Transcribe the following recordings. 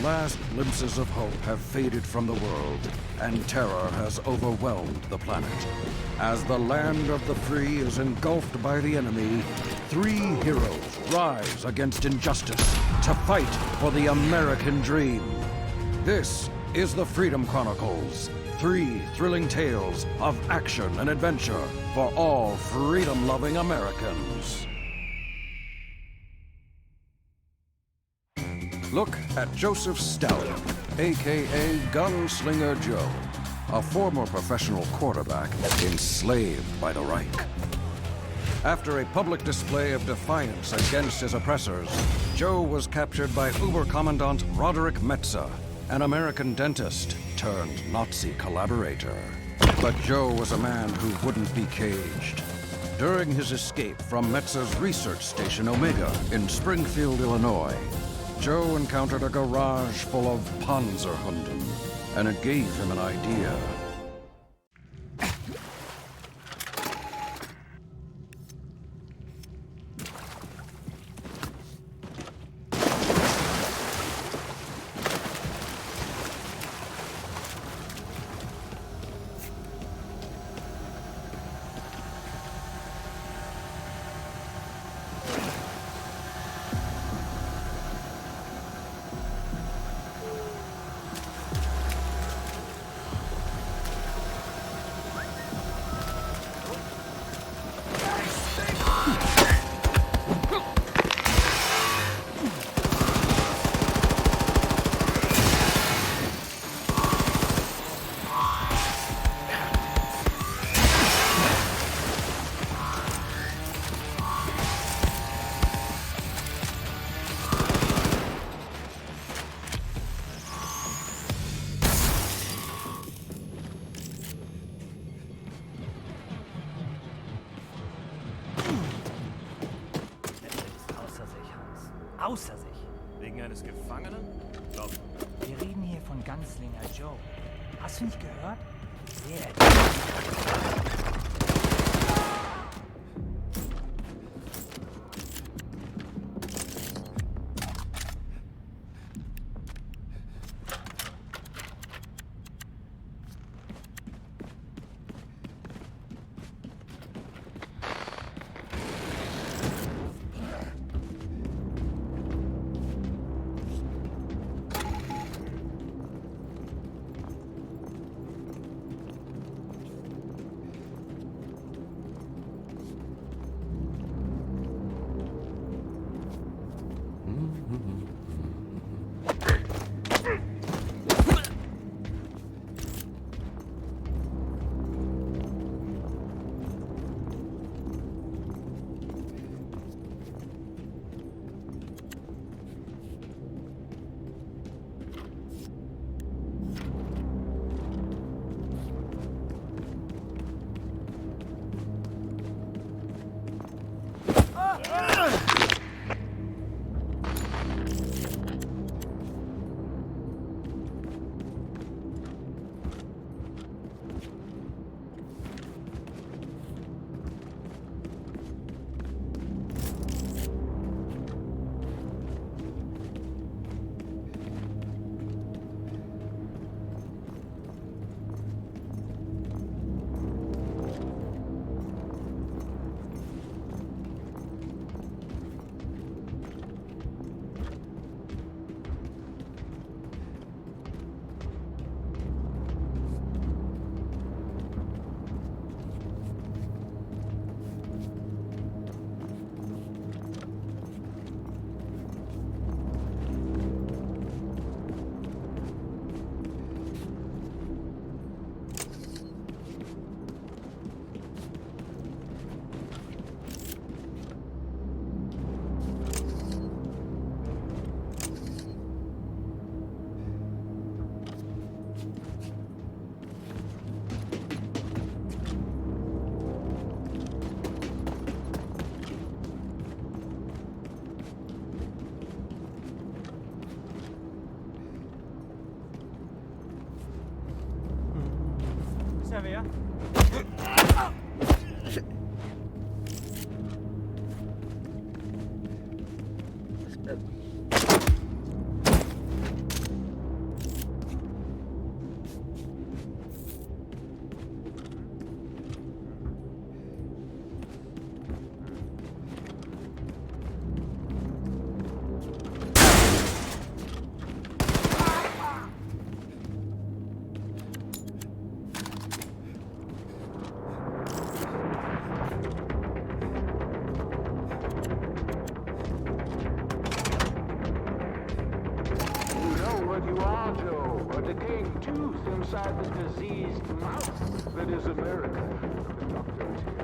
last glimpses of hope have faded from the world, and terror has overwhelmed the planet. As the land of the free is engulfed by the enemy, 3 heroes rise against injustice to fight for the American dream. This is the Freedom Chronicles, 3 thrilling tales of action and adventure for all freedom-loving Americans. Look at Joseph Stallion, a.k.a. Gunslinger Joe, a former professional quarterback enslaved by the Reich. After a public display of defiance against his oppressors, Joe was captured by Uber-Commandant Roderick Metzer, an American dentist turned Nazi collaborator. But Joe was a man who wouldn't be caged. During his escape from Metzer's research station Omega in Springfield, Illinois, Joe encountered a garage full of Panzerhunden, and it gave him an idea. Außer sich. Wegen eines Gefangenen? Glaub. Wir reden hier von Gunslinger Joe. Hast du nicht gehört? Der Ist ja wer? what you are, Joe. A decaying tooth inside the diseased mouth that is America. The doctor is here.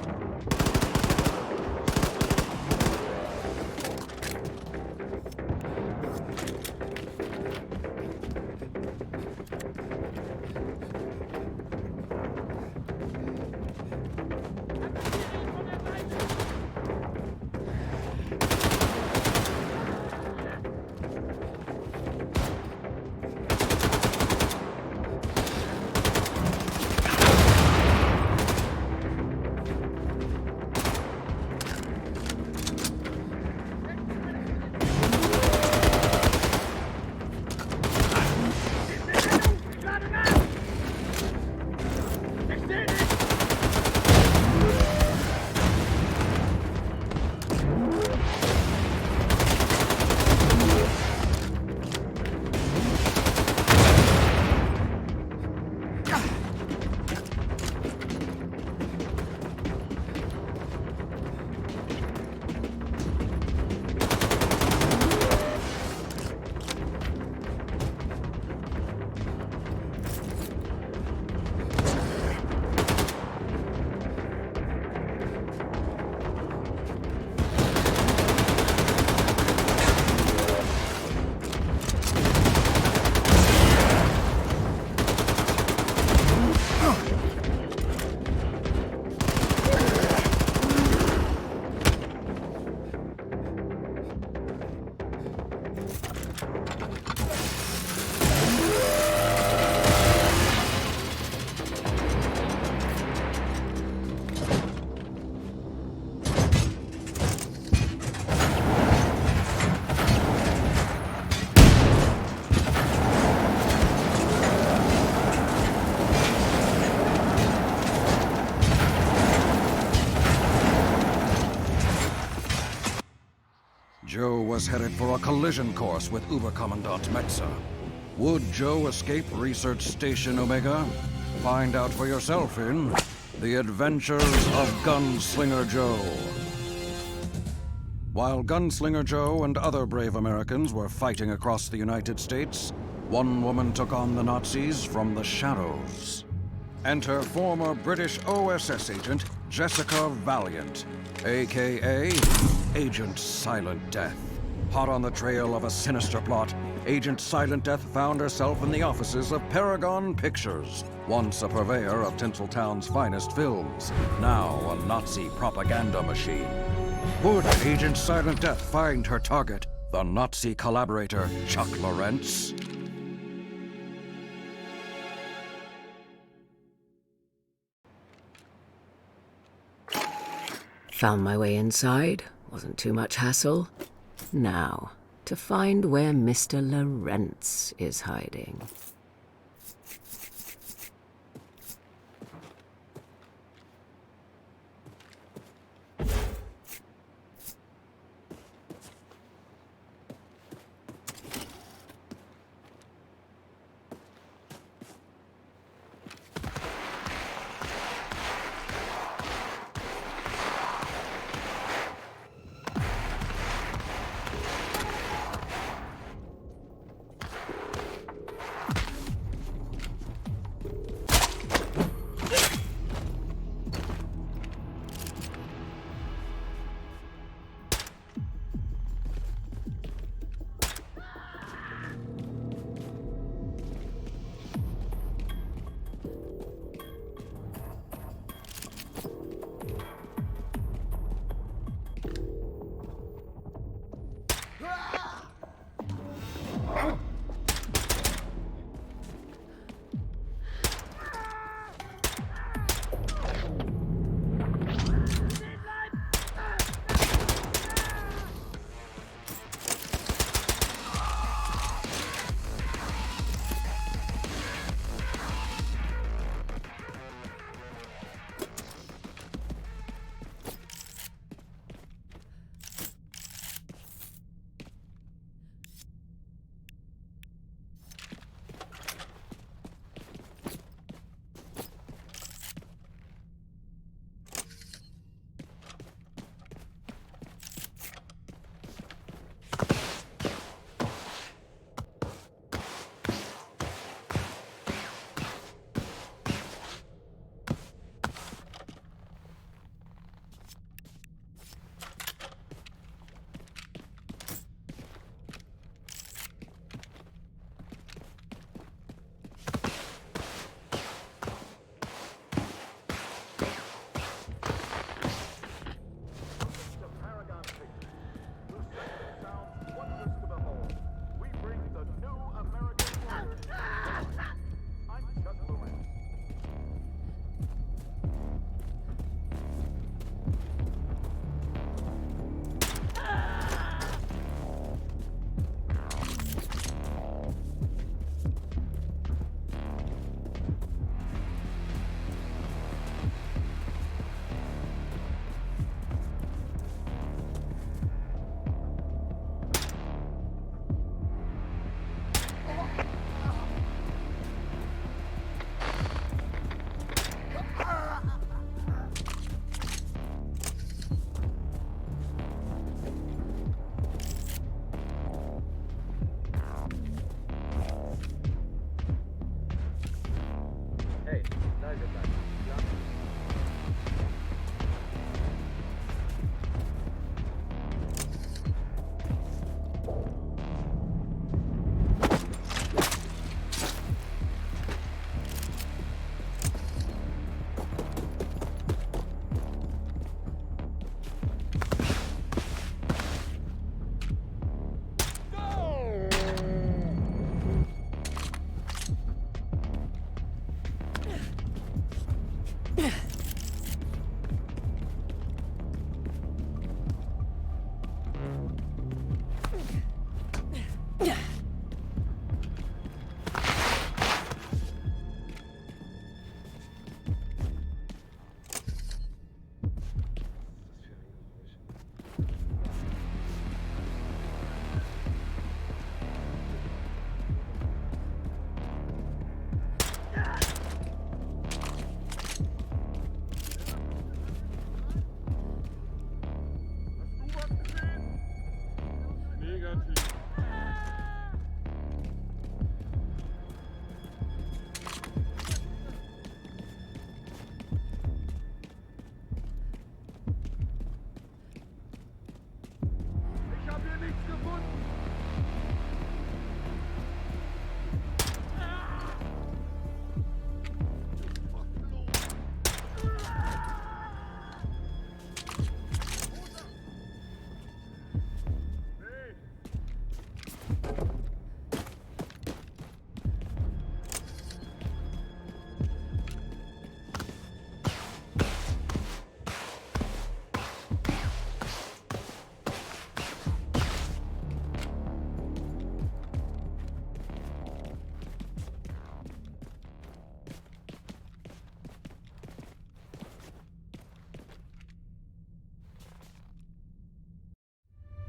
Joe was headed for a collision course with Uberkommandant Metzer. Would Joe escape Research Station Omega? Find out for yourself in The Adventures of Gunslinger Joe. While Gunslinger Joe and other brave Americans were fighting across the United States, one woman took on the Nazis from the shadows. Enter former British OSS agent Jessica Valiant, a.k.a. Agent Silent Death. Hot on the trail of a sinister plot, Agent Silent Death found herself in the offices of Paragon Pictures, once a purveyor of Tinseltown's finest films, now a Nazi propaganda machine. Would Agent Silent Death find her target, the Nazi collaborator Chuck Lorentz? Found my way inside. Wasn't too much hassle. Now, to find where Mr. Lorentz is hiding.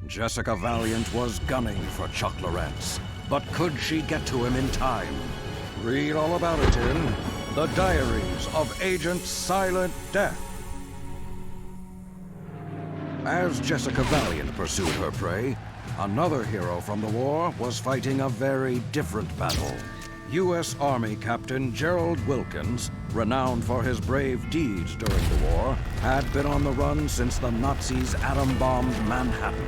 Jessica Valiant was gunning for Chuck Lorentz, but could she get to him in time? Read all about it in The Diaries of Agent Silent Death. As Jessica Valiant pursued her prey, another hero from the war was fighting a very different battle. U.S. Army Captain Gerald Wilkins, renowned for his brave deeds during the war, had been on the run since the Nazis atom-bombed Manhattan.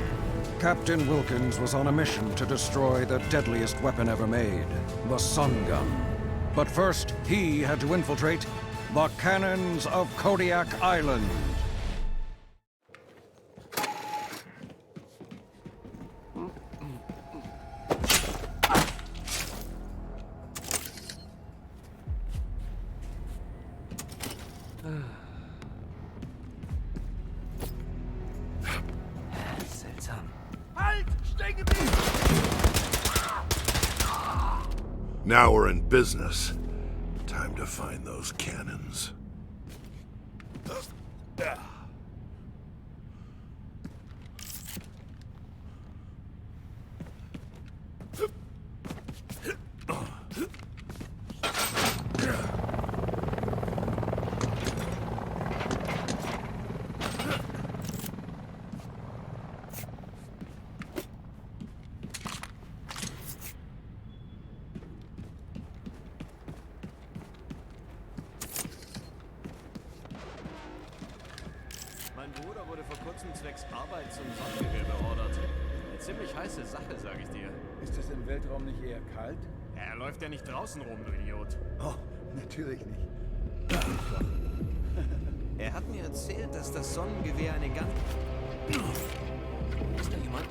Captain Wilkins was on a mission to destroy the deadliest weapon ever made, the Sun Gun. But first, he had to infiltrate the cannons of Kodiak Island. Seltsam. Halt! Stehen geblieben! Now we're in business. Time to find those cannons. Mein Bruder wurde vor kurzem zwecks Arbeit zum Sonnengewehr beordert. Eine ziemlich heiße Sache, sag ich dir. Ist es im Weltraum nicht eher kalt? Er läuft ja nicht draußen rum, du Idiot. Oh, natürlich nicht. Er hat mir erzählt, dass das Sonnengewehr eine ganz... Ist da jemand?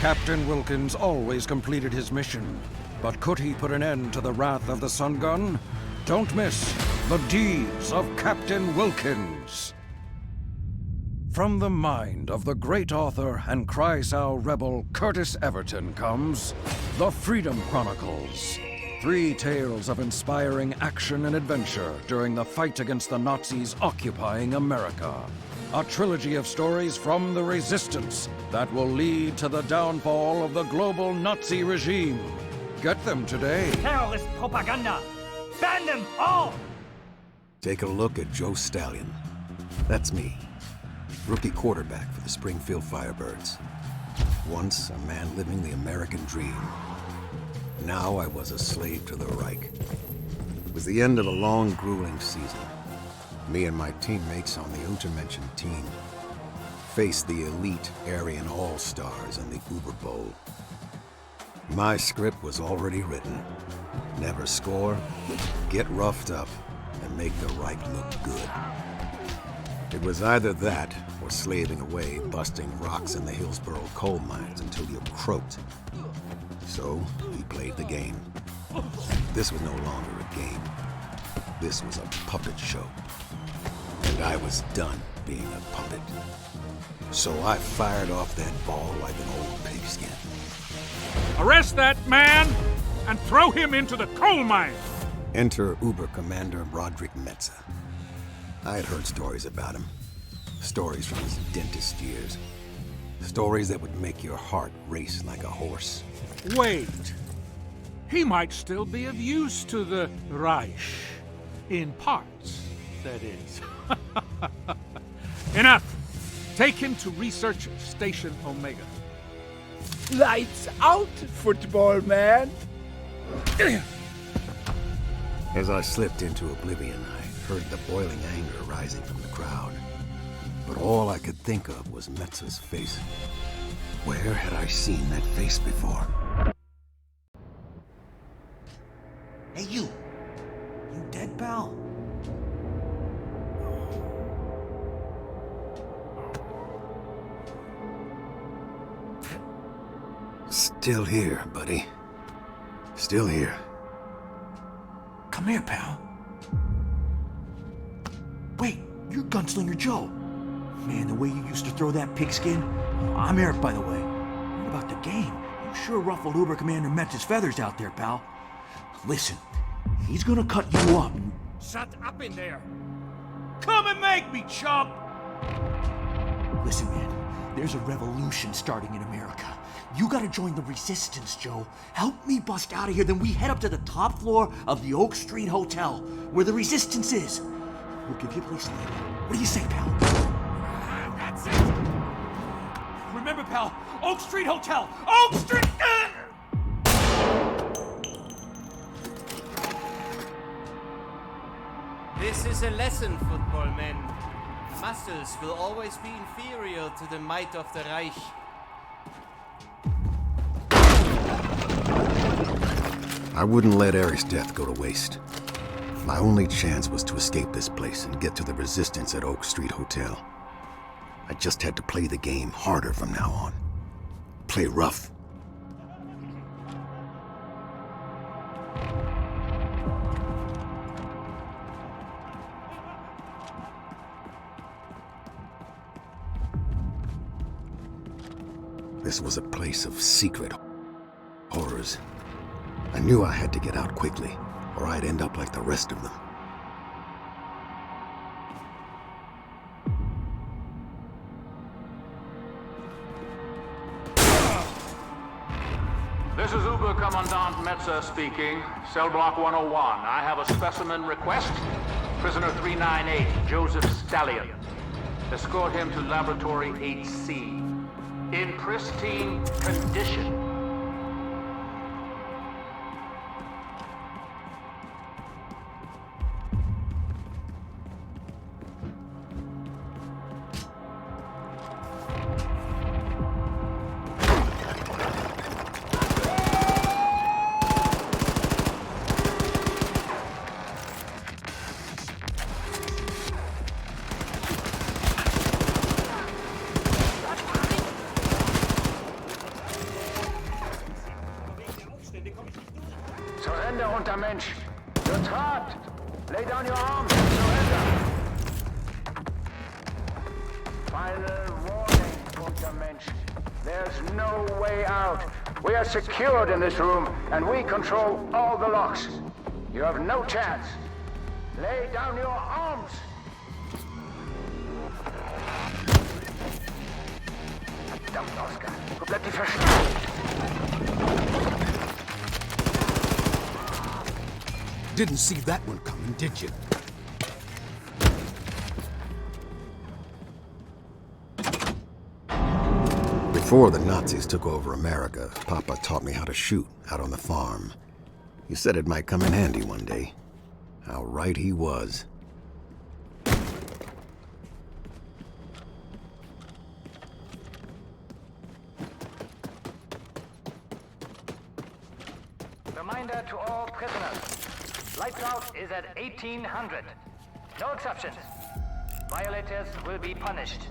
Captain Wilkins always completed his mission, but could he put an end to the wrath of the Sun Gun? Don't miss the deeds of Captain Wilkins. From the mind of the great author and Kreisau rebel Curtis Everton comes the Freedom Chronicles. 3 tales of inspiring action and adventure during the fight against the Nazis occupying America. A trilogy of stories from the Resistance that will lead to the downfall of the global Nazi regime. Get them today. Terrorist propaganda! Ban them all! Take a look at Joe Stallion. That's me. Rookie quarterback for the Springfield Firebirds. Once a man living the American dream. Now I was a slave to the Reich. It was the end of a long, grueling season. Me and my teammates on the untermentioned team faced the elite Aryan All-Stars in the Uber Bowl. My script was already written. Never score, get roughed up, and make the Reich look good. It was either that or slaving away, busting rocks in the Hillsborough coal mines until you croaked. So, we played the game. This was no longer a game. This was a puppet show. And I was done being a puppet. So I fired off that ball like an old pigskin. Arrest that man and throw him into the coal mine! Enter Uber Commander Roderick Metza. I had heard stories about him. Stories from his dentist years. Stories that would make your heart race like a horse. Wait. He might still be of use to the Reich. In parts, that is. Enough! Take him to Research Station Omega. Lights out, football man! As I slipped into oblivion, I heard the boiling anger rising from the crowd. But all I could think of was Metza's face. Where had I seen that face before? Hey, you! You dead, pal? Still here, buddy. Still here. Come here, pal. Wait, you're Gunslinger Joe. Man, the way you used to throw that pigskin. I'm Eric, by the way. What about the game? You sure ruffled Uber Commander Metza's feathers out there, pal. Listen, he's gonna cut you up. Shut up in there! Come and make me, chump! Listen, man, there's a revolution starting in America. You gotta join the resistance, Joe. Help me bust out of here, then we head up to the top floor of the Oak Street Hotel, where the resistance is. We'll give you a place later. What do you say, pal? That's it! Remember, pal, Oak Street Hotel! Oak Street! This is a lesson, football men. Muscles will always be inferior to the might of the Reich. I wouldn't let Eric's death go to waste. My only chance was to escape this place and get to the resistance at Oak Street Hotel. I just had to play the game harder from now on. Play rough. This was a place of secret horrors. I knew I had to get out quickly, or I'd end up like the rest of them. This is Uber Commandant Metza speaking. Cell block 101. I have a specimen request. Prisoner 398, Joseph Stallion. Escort him to Laboratory 8C. In pristine condition. Untermensch. You're trapped. Lay down your arms and surrender. Final warning, Untermensch. There's no way out. We are secured in this room, and we control all the locks. You have no chance. Lay down your arms. Verdammt, Oscar. Wo bleibt die Verstärkung? Didn't see that one coming, did you? Before the Nazis took over America, Papa taught me how to shoot out on the farm. He said it might come in handy one day. How right he was. Reminder to all prisoners. Lights out is at 1800. No exceptions. Violators will be punished.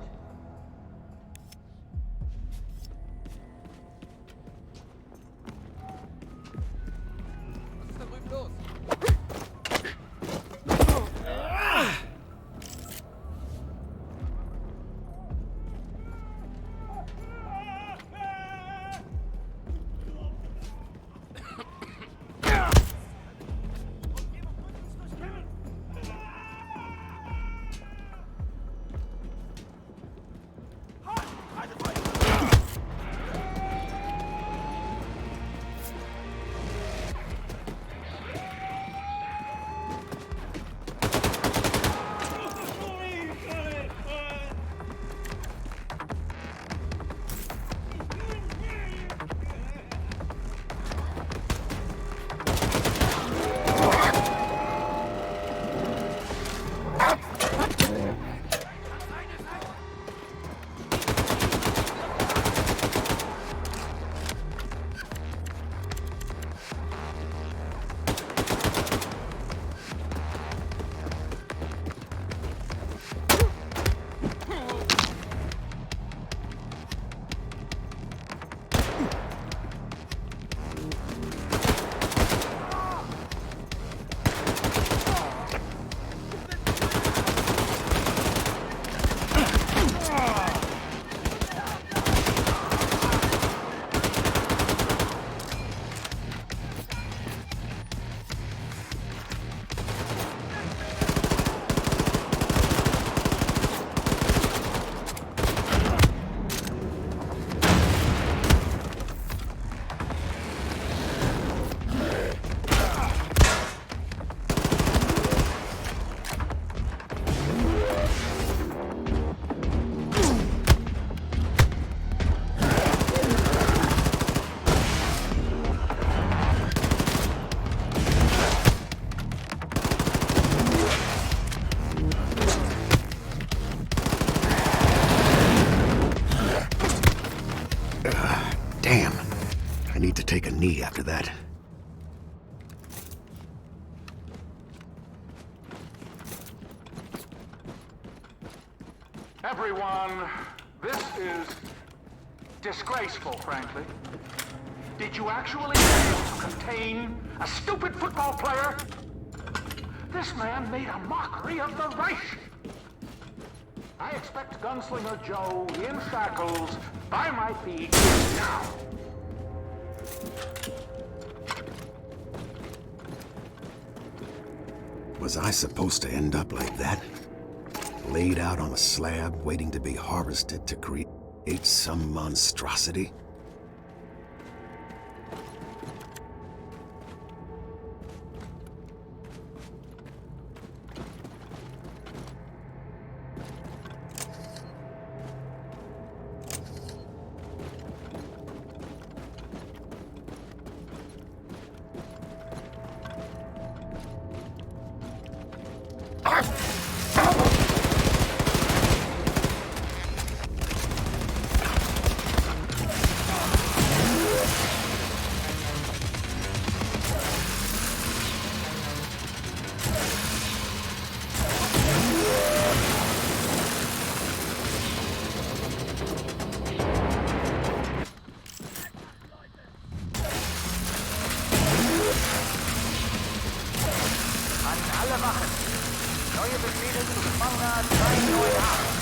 Damn. I need to take a knee after that. Everyone, this is disgraceful, frankly. Did you actually fail to contain a stupid football player? This man made a mockery of the Reich. I expect Gunslinger Joe in shackles by my feet now. Was I supposed to end up like that? Laid out on a slab, waiting to be harvested to create some monstrosity? Wachen. Neue Befehle zu Gefangener 398.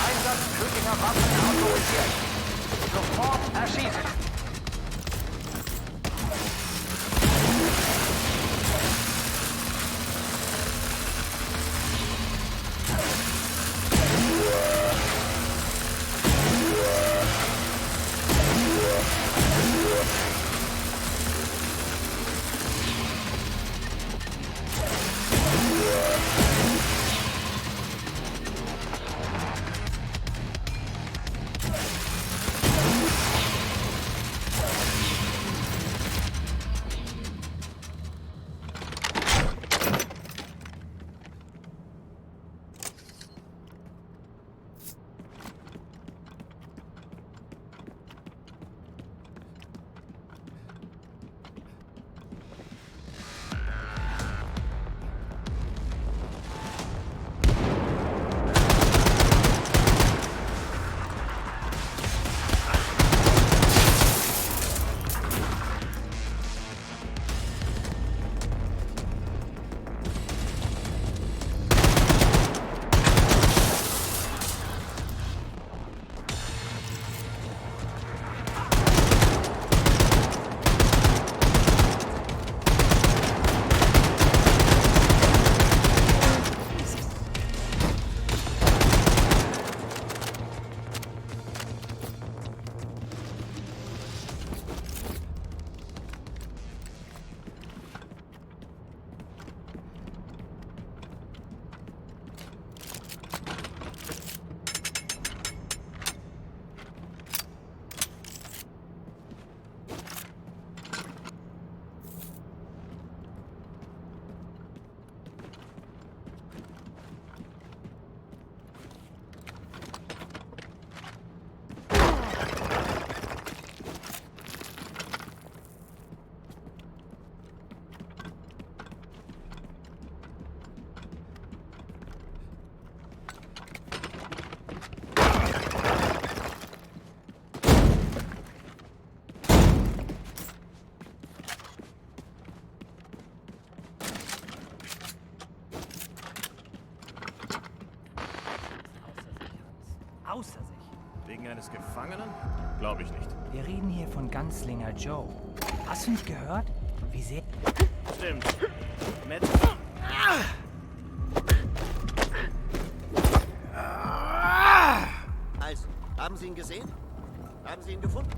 Einsatz tödlicher Waffen autorisiert. Sofort erschießen. Außer sich. Wegen eines Gefangenen? Glaube ich nicht. Wir reden hier von Gunslinger Joe. Hast du nicht gehört? Wie sehr... Stimmt. Matt... Also, haben Sie ihn gesehen? Haben Sie ihn gefunden?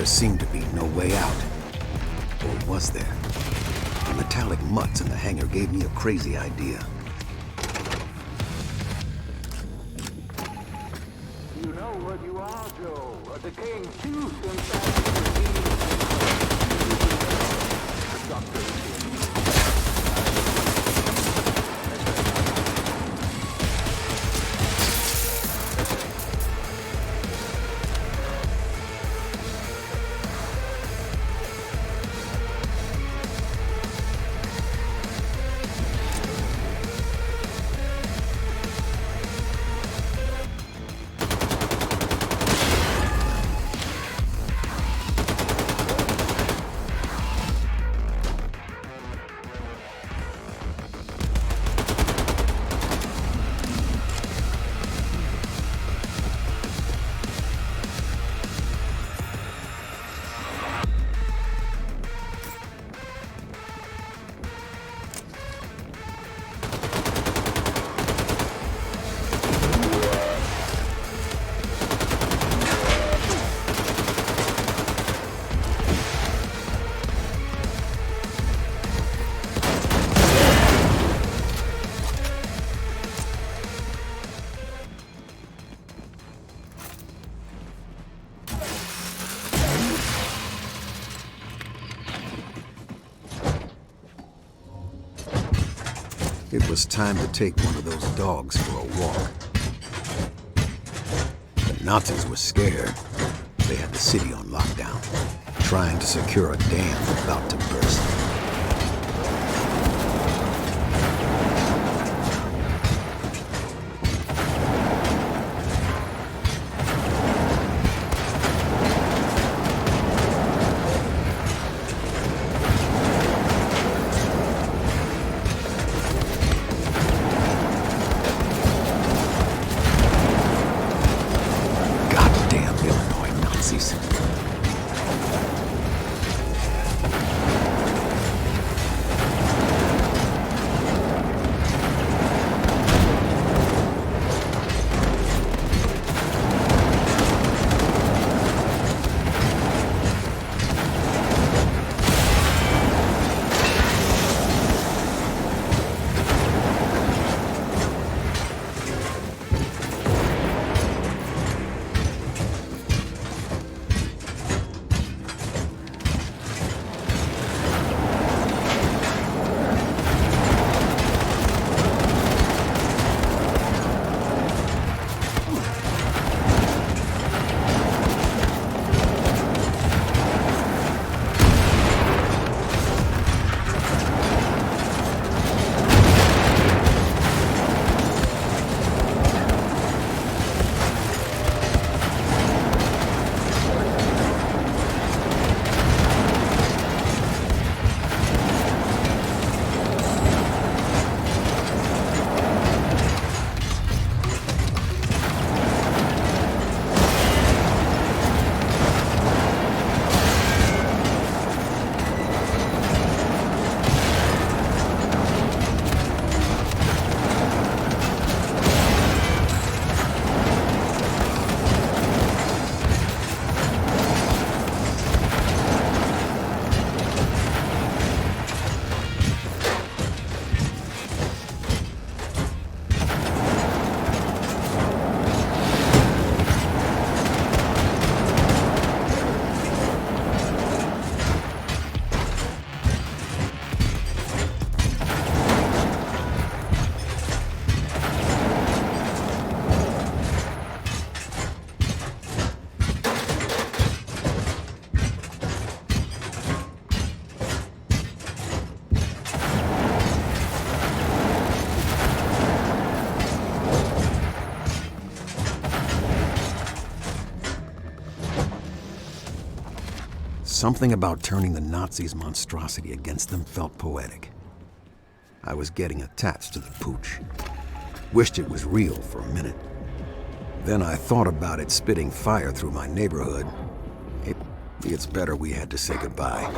There seemed to be no way out. Or was there? The metallic mutts in the hangar gave me a crazy idea. You know what you are, Joe. A decaying tooth It was time to take one of those dogs for a walk. The Nazis were scared. They had the city on lockdown, trying to secure a dam about to burst. Something about turning the Nazis' monstrosity against them felt poetic. I was getting attached to the pooch. Wished it was real for a minute. Then I thought about it spitting fire through my neighborhood. It's better we had to say goodbye.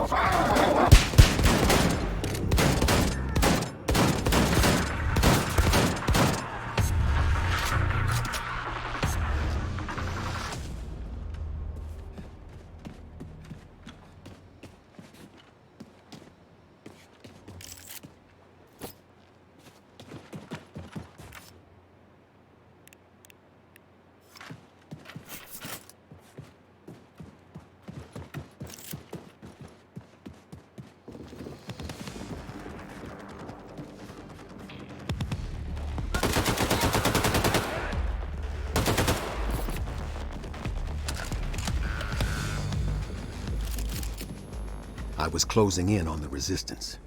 I was closing in on the Resistance.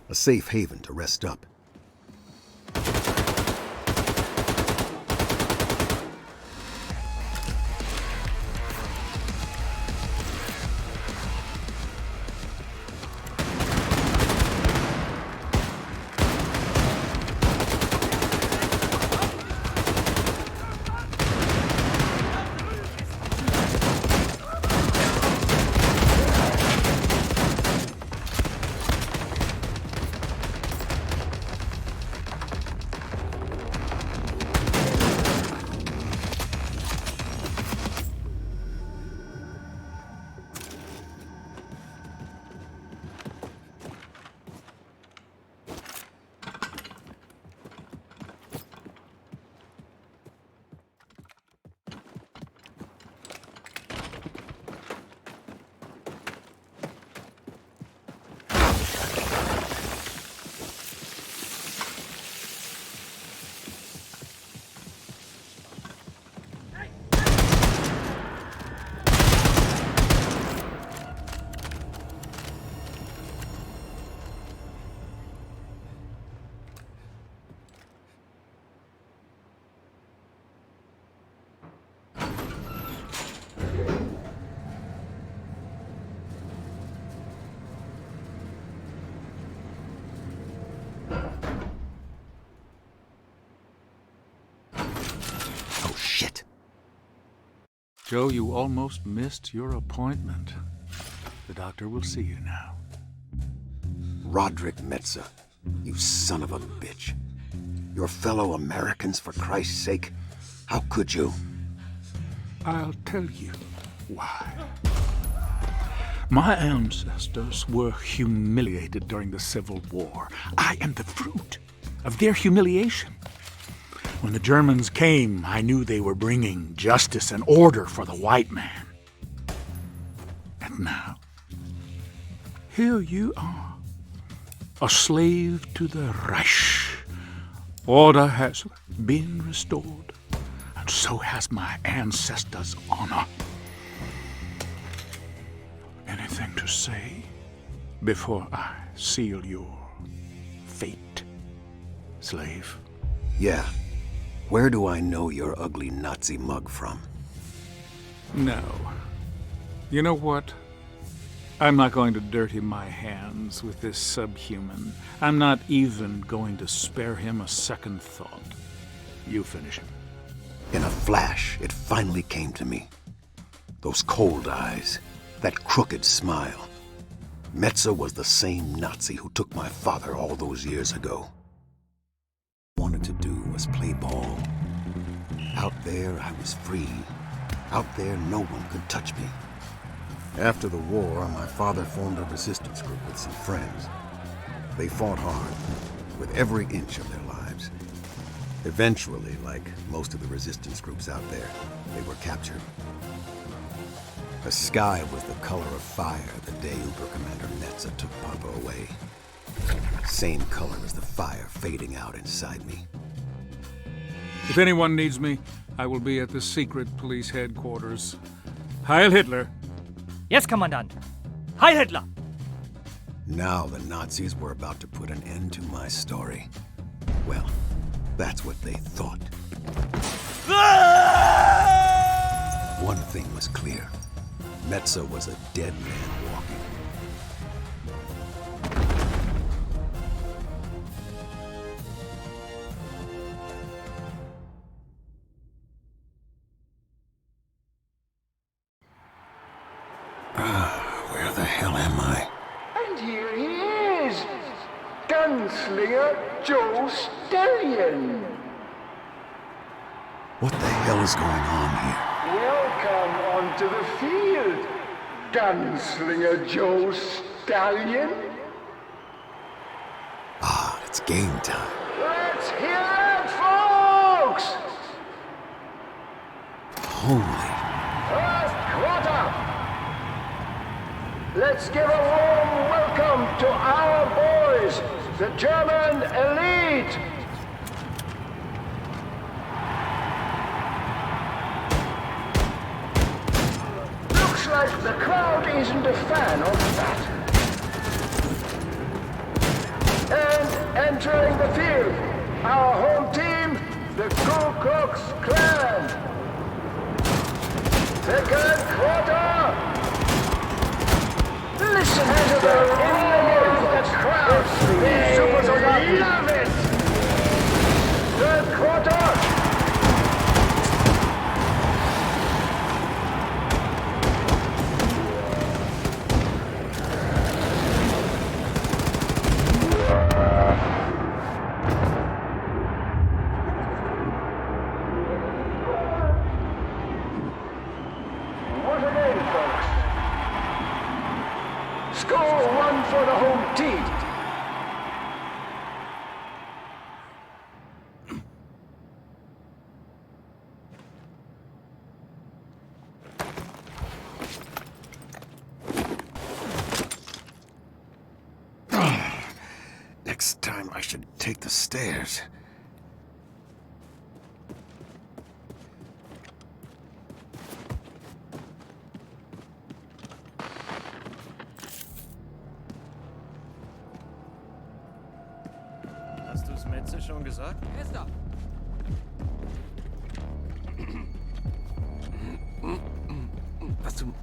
A safe haven to rest up. Joe, you almost missed your appointment. The doctor will see you now. Roderick Metzer, you son of a bitch. Your fellow Americans, for Christ's sake. How could you? I'll tell you why. My ancestors were humiliated during the Civil War. I am the fruit of their humiliation. When the Germans came, I knew they were bringing justice and order for the white man. And now, here you are, a slave to the Reich. Order has been restored, and so has my ancestors' honor. Anything to say before I seal your fate, slave? Yeah. Where do I know your ugly Nazi mug from? No. You know what? I'm not going to dirty my hands with this subhuman. I'm not even going to spare him a second thought. You finish him. In a flash, it finally came to me. Those cold eyes, that crooked smile. Metzer was the same Nazi who took my father all those years ago. Wanted to do was play ball. Out there, I was free. Out there, no one could touch me. After the war, my father formed a resistance group with some friends. They fought hard, with every inch of their lives. Eventually, like most of the resistance groups out there, they were captured. The sky was the color of fire the day Obercommander Metzer took Papa away. Same color as the fire fading out inside me. If anyone needs me, I will be at the secret police headquarters. Heil Hitler! Yes, Commandant! Heil Hitler! Now the Nazis were about to put an end to my story. Well, that's what they thought. One thing was clear. Metzer was a dead man walking. Where the hell am I? And here he is! Gunslinger Joe Stallion! What the hell is going on here? Welcome onto the field, Gunslinger Joe Stallion! Ah, it's game time. Let's hear it, folks! Holy... First quarter! Let's give a warm welcome to our boys, the German elite! Looks like the crowd isn't a fan of that. entering the field. Our home team, the Ku Klux Klan. Second quarter. Listen to the roar of the crowd. These supers love it. Third quarter. For the home team. Next time I should take the stairs. Hast du's Metze schon gesagt? Esther! Was zum...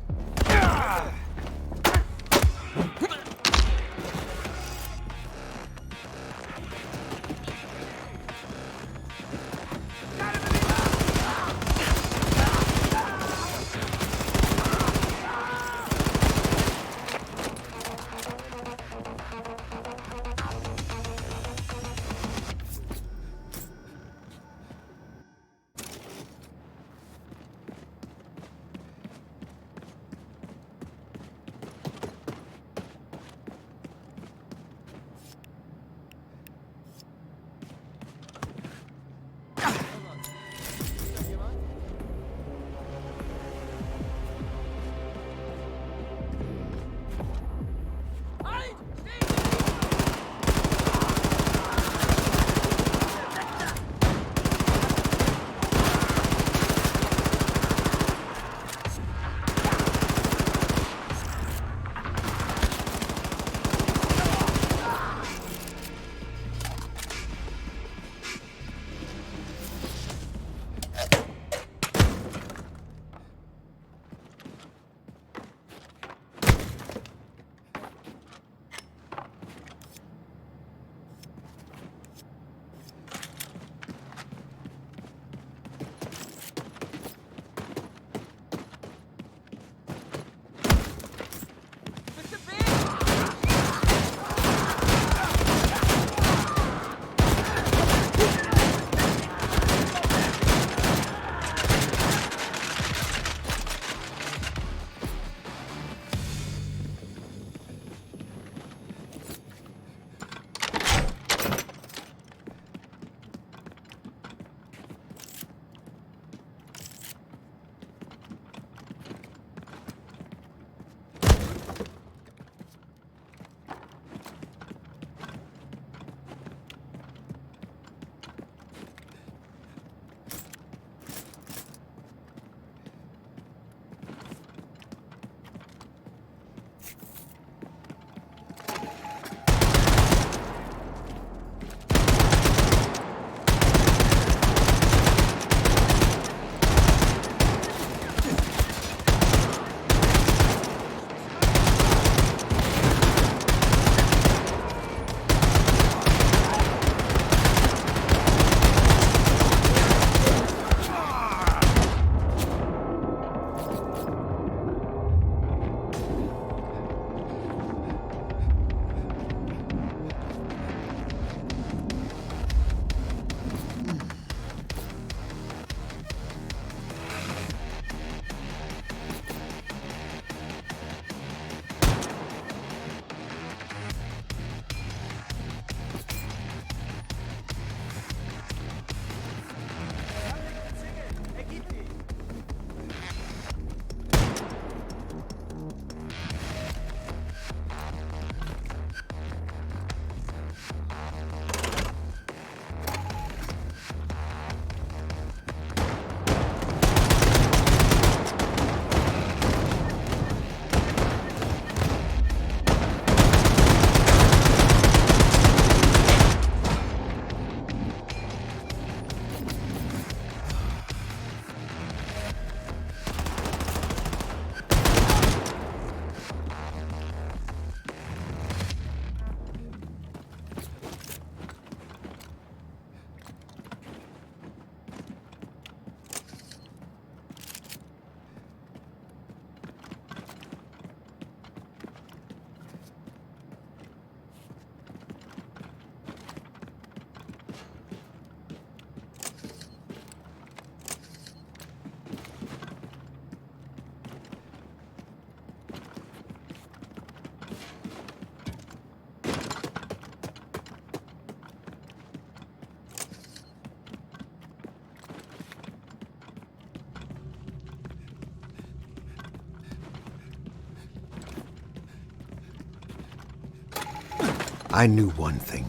I knew one thing,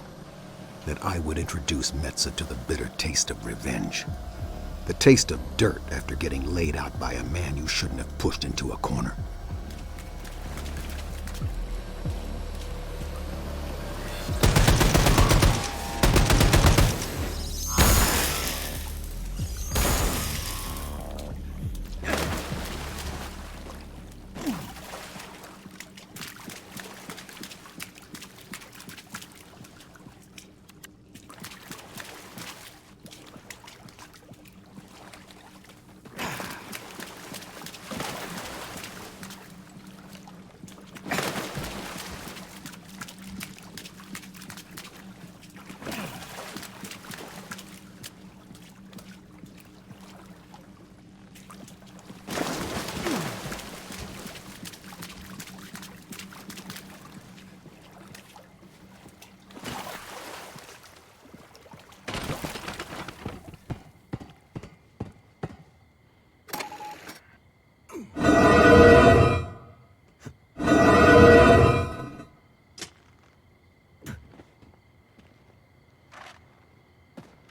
that I would introduce Metza to the bitter taste of revenge. The taste of dirt after getting laid out by a man you shouldn't have pushed into a corner.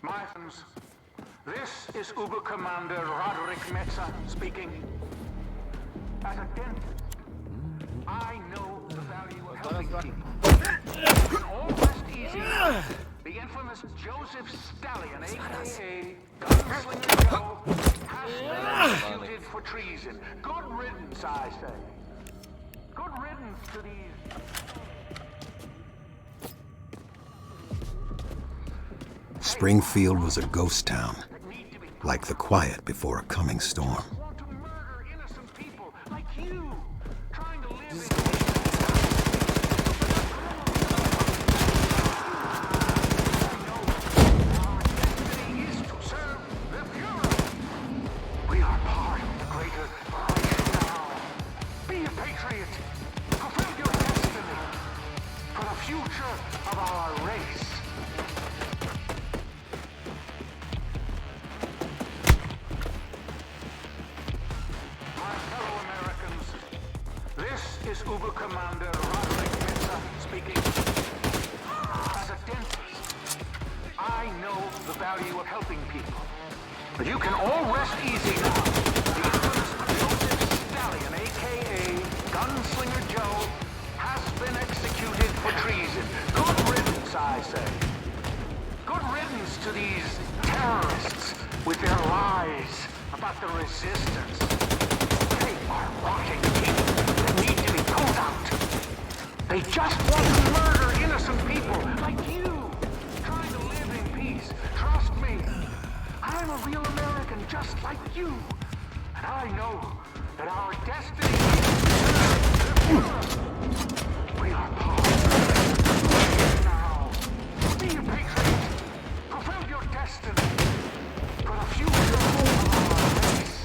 My friends, this is Uber Commander Roderick Metza speaking. As a dentist, I know the value of helping people. You can all rest easy. The infamous Joseph Stallion, a.k.a. Gunslinger Joe, has been executed for treason. Good riddance, I say. Good riddance to these... Springfield was a ghost town, like the quiet before a coming storm. This is Uber Commander Roderick Metza speaking. As a dentist, I know the value of helping people. But you can all rest easy now. The infamous Joseph Stallion, a.k.a. Gunslinger Joe, has been executed for treason. Good riddance, I say. Good riddance to these terrorists with their lies about the resistance. They are rotting people that need to be pulled out. They just want to murder innocent people like you, trying to live in peace. Trust me, I'm a real American just like you. And I know that our destiny is we are part of it now. Be a patriot. Fulfill your destiny for the future of our race.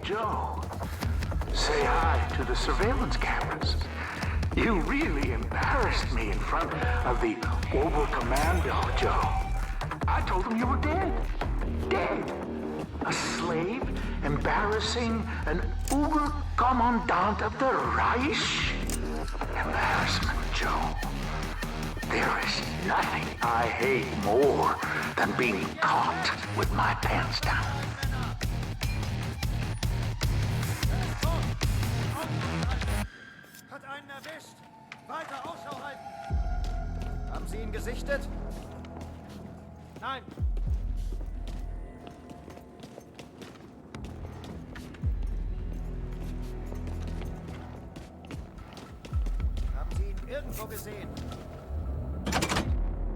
Joe, say hi to the surveillance cameras. You really embarrassed me in front of the Oberkommando, Joe. I told them you were dead. Dead. A slave embarrassing an Oberkommandant of the Reich? Embarrassment, Joe. There is nothing I hate more than being caught with my pants down. Hat einen erwischt. Weiter Ausschau halten. Haben Sie ihn gesichtet? Nein. Haben Sie ihn irgendwo gesehen?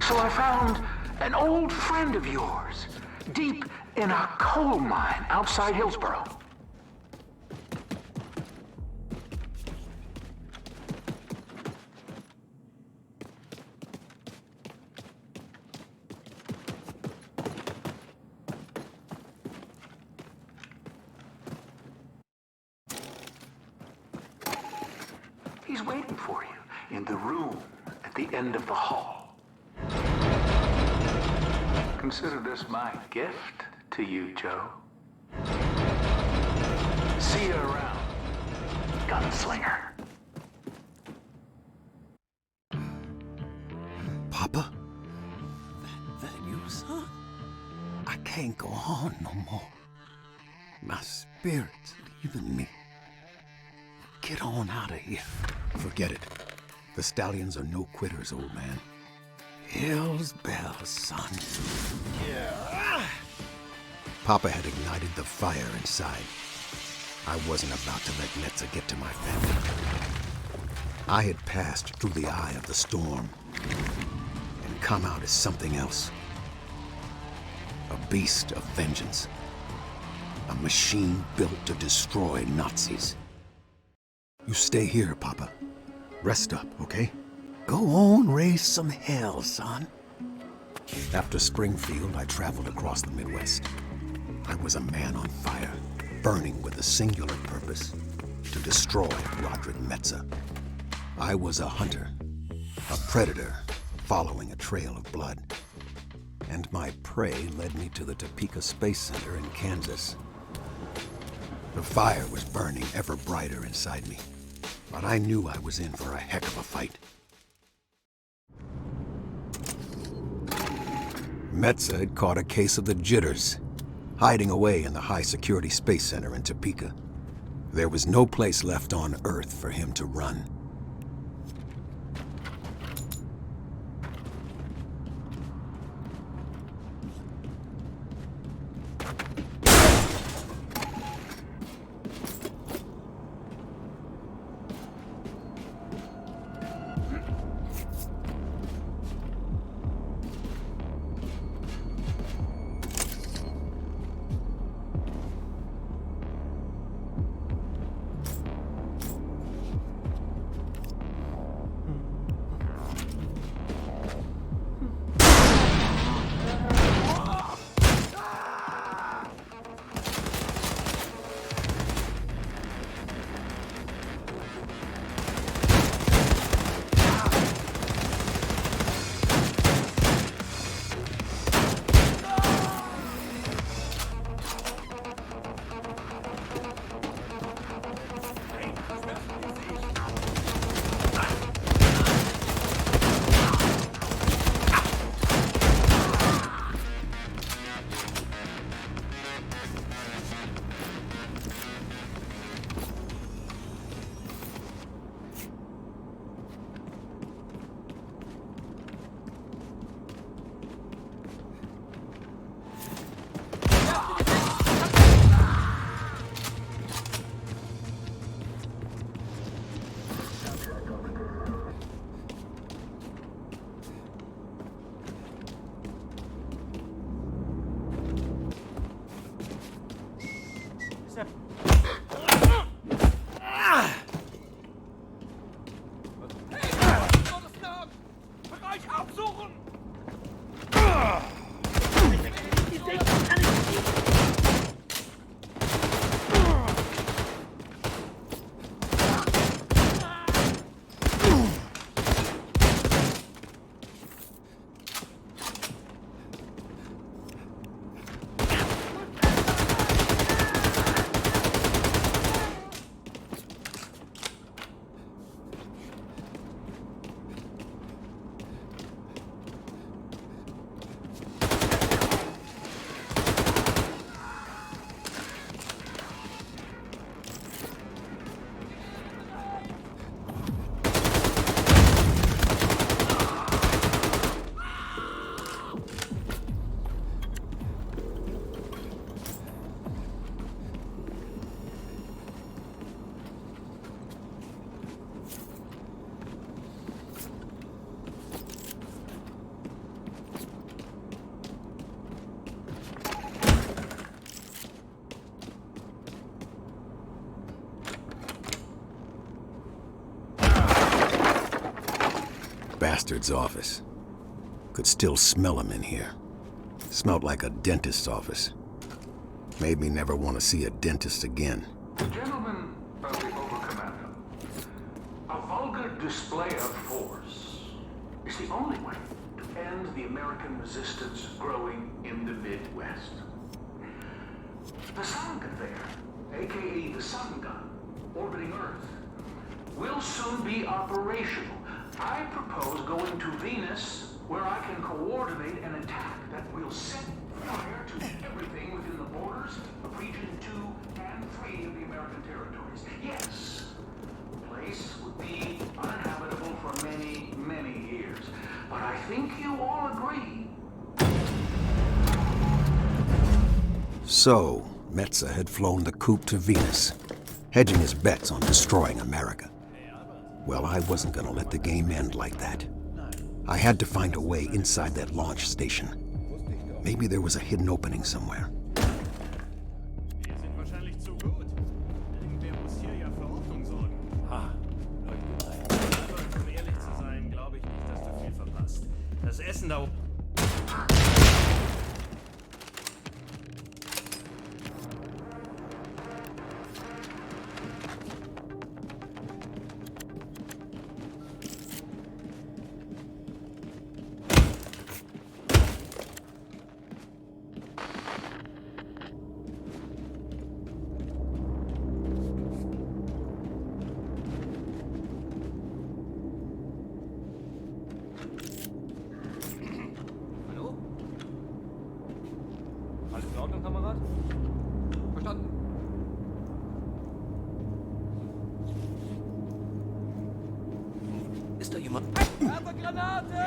So I found an old friend of yours, deep in a coal mine outside Hillsborough. He's waiting for you in the room at the end of the hall. Consider this my gift to you, Joe. See you around, Gunslinger. Papa? That you, son? I can't go on no more. My spirit's leaving me. Get on out of here. Forget it. The stallions are no quitters, old man. Hell's bells, son. Yeah. Papa had ignited the fire inside. I wasn't about to let Netza get to my family. I had passed through the eye of the storm and come out as something else. A beast of vengeance. A machine built to destroy Nazis. You stay here, Papa. Rest up, okay? Go on, raise some hell, son. After Springfield, I traveled across the Midwest. I was a man on fire, burning with a singular purpose, to destroy Roderick Metza. I was a hunter, a predator, following a trail of blood. And my prey led me to the Topeka Space Center in Kansas. The fire was burning ever brighter inside me, but I knew I was in for a heck of a fight. Metza had caught a case of the jitters, hiding away in the high-security space center in Topeka. There was no place left on Earth for him to run. Bastard's office. Could still smell him in here. Smelled like a dentist's office. Made me never want to see a dentist again. Gentlemen of the Overcommander, a vulgar display of force is the only way to end the American resistance growing in the Midwest. The sun conveyor, aka the sun gun, orbiting Earth, will soon be operational. I propose going to Venus, where I can coordinate an attack that will set fire to everything within the borders of Region 2 and 3 of the American territories. Yes, the place would be uninhabitable for many, many years. But I think you all agree. So, Metza had flown the coup to Venus, hedging his bets on destroying America. Well, I wasn't gonna let the game end like that. I had to find a way inside that launch station. Maybe there was a hidden opening somewhere. Wir sind wahrscheinlich zu gut. Irgendwer muss hier ja für Ordnung sorgen. Ha, aber um ehrlich zu sein, glaube ich nicht, dass du viel verpasst. Das Essen da oben. Ordnung, Kamerad? Verstanden. Ist da jemand? Werfe Granate!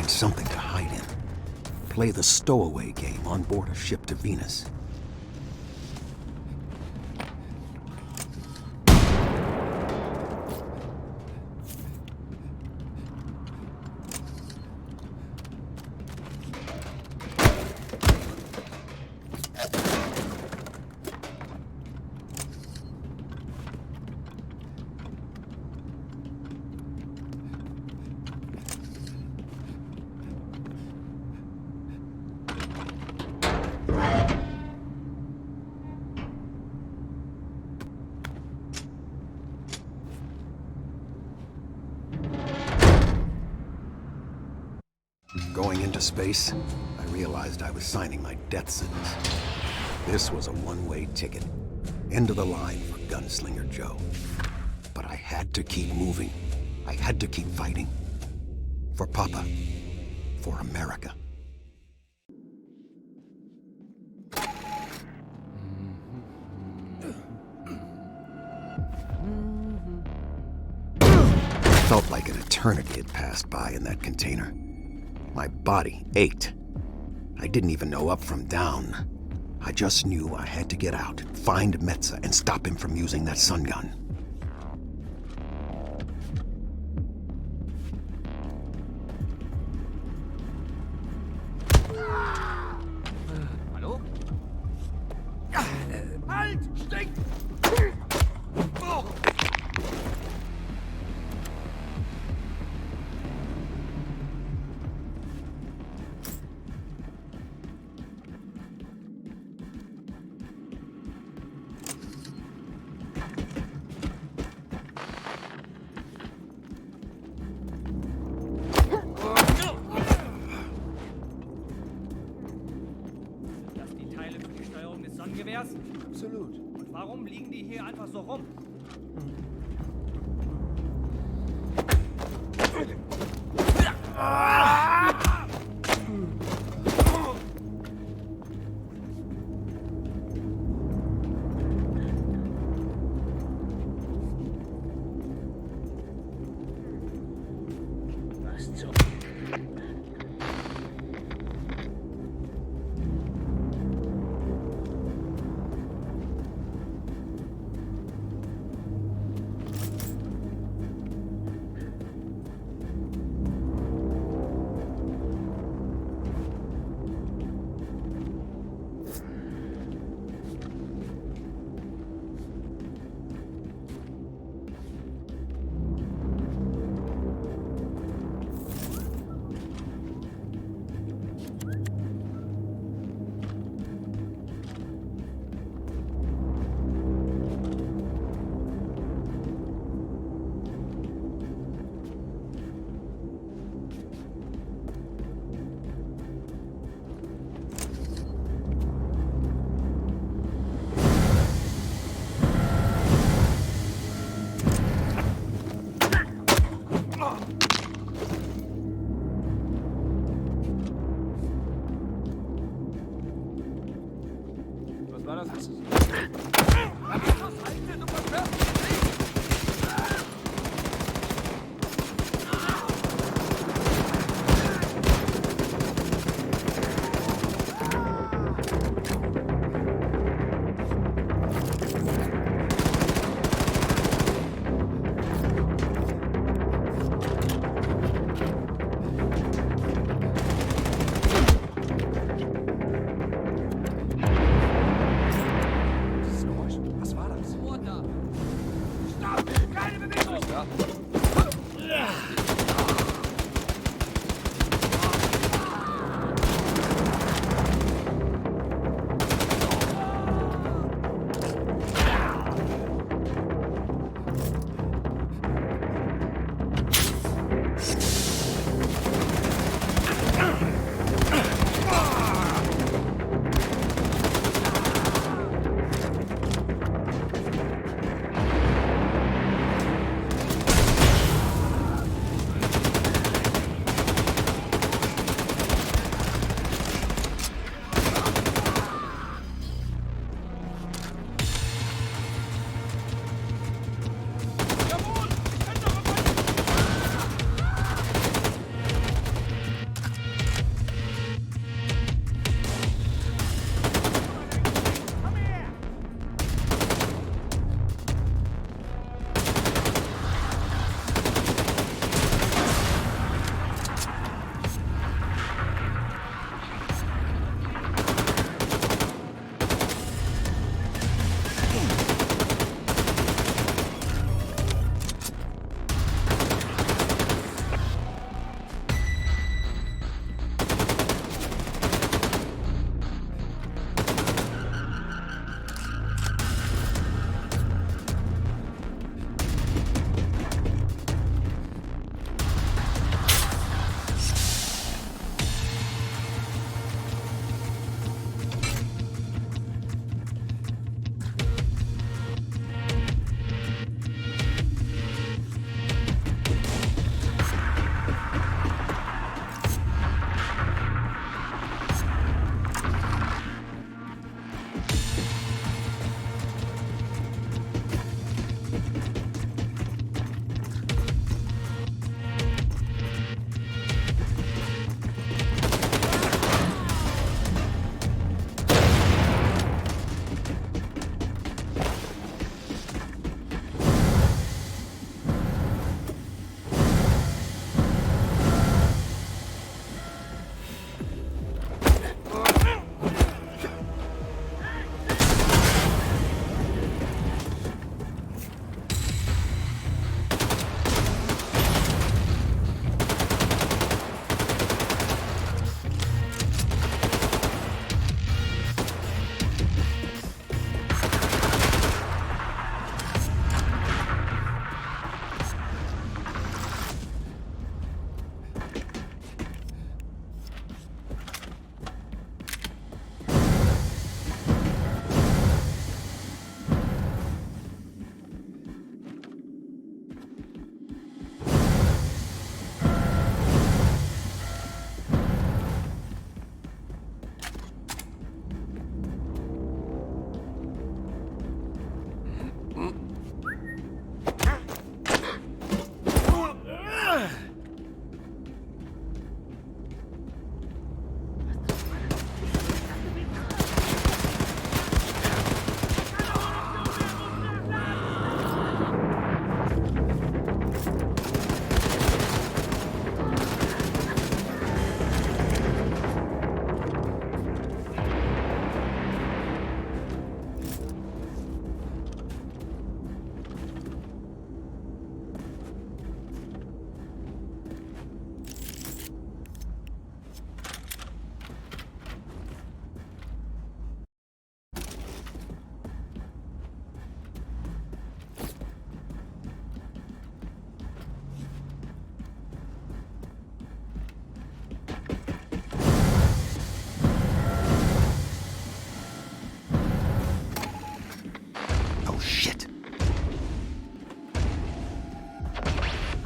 Something to hide in. Play the stowaway game on board a ship to Venus. Going into space, I realized I was signing my death sentence. This was a one-way ticket. End of the line for Gunslinger Joe. But I had to keep moving. I had to keep fighting. For Papa. For America. felt like an eternity had passed by in that container. My body ached. I didn't even know up from down. I just knew I had to get out, find Metza, and stop him from using that sun gun. Hallo? Halt! Stinkt! Oh. Absolut. Und warum liegen die hier einfach so rum? Was zum... Was war das?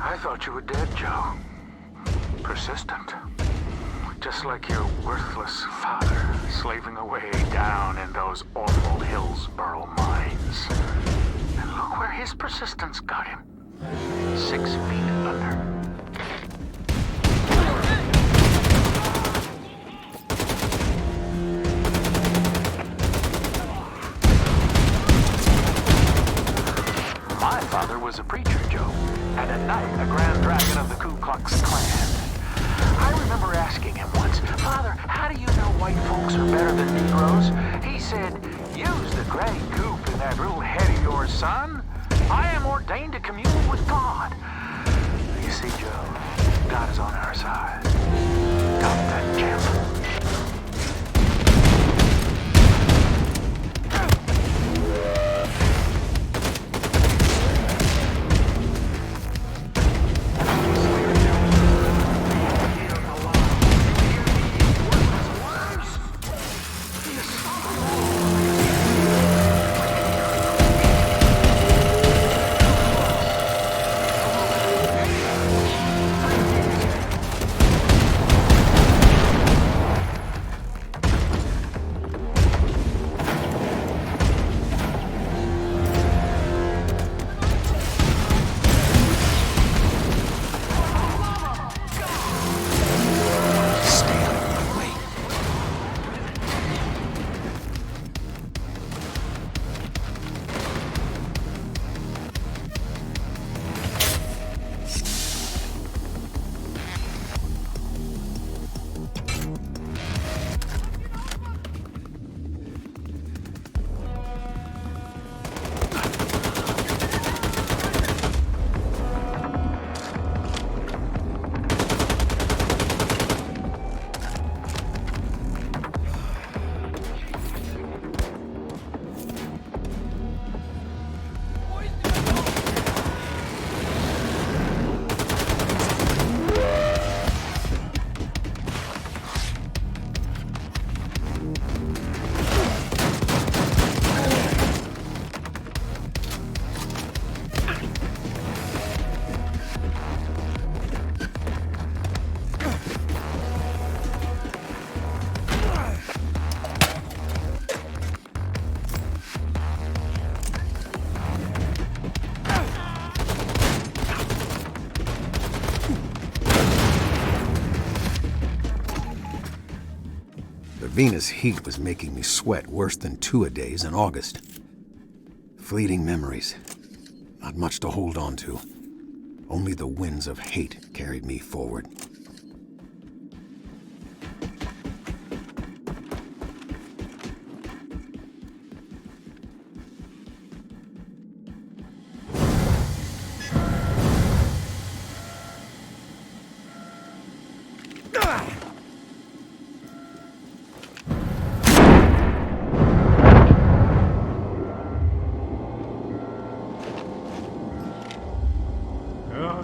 I thought you were dead, Joe. Persistent. Just like your worthless father, slaving away down in those awful Hillsborough mines. And look where his persistence got him. 6 feet under. My father was a preacher, Joe, and at night a Grand Dragon of the Ku Klux Klan. I remember asking him once, Father, how do you know white folks are better than Negroes? He said, use the gray goop in that little head of yours, son. I am ordained to commune with God. You see, Joe, God is on our side. Drop that gem. Venus heat was making me sweat worse than 2-a-days in August. Fleeting memories. Not much to hold on to. Only the winds of hate carried me forward.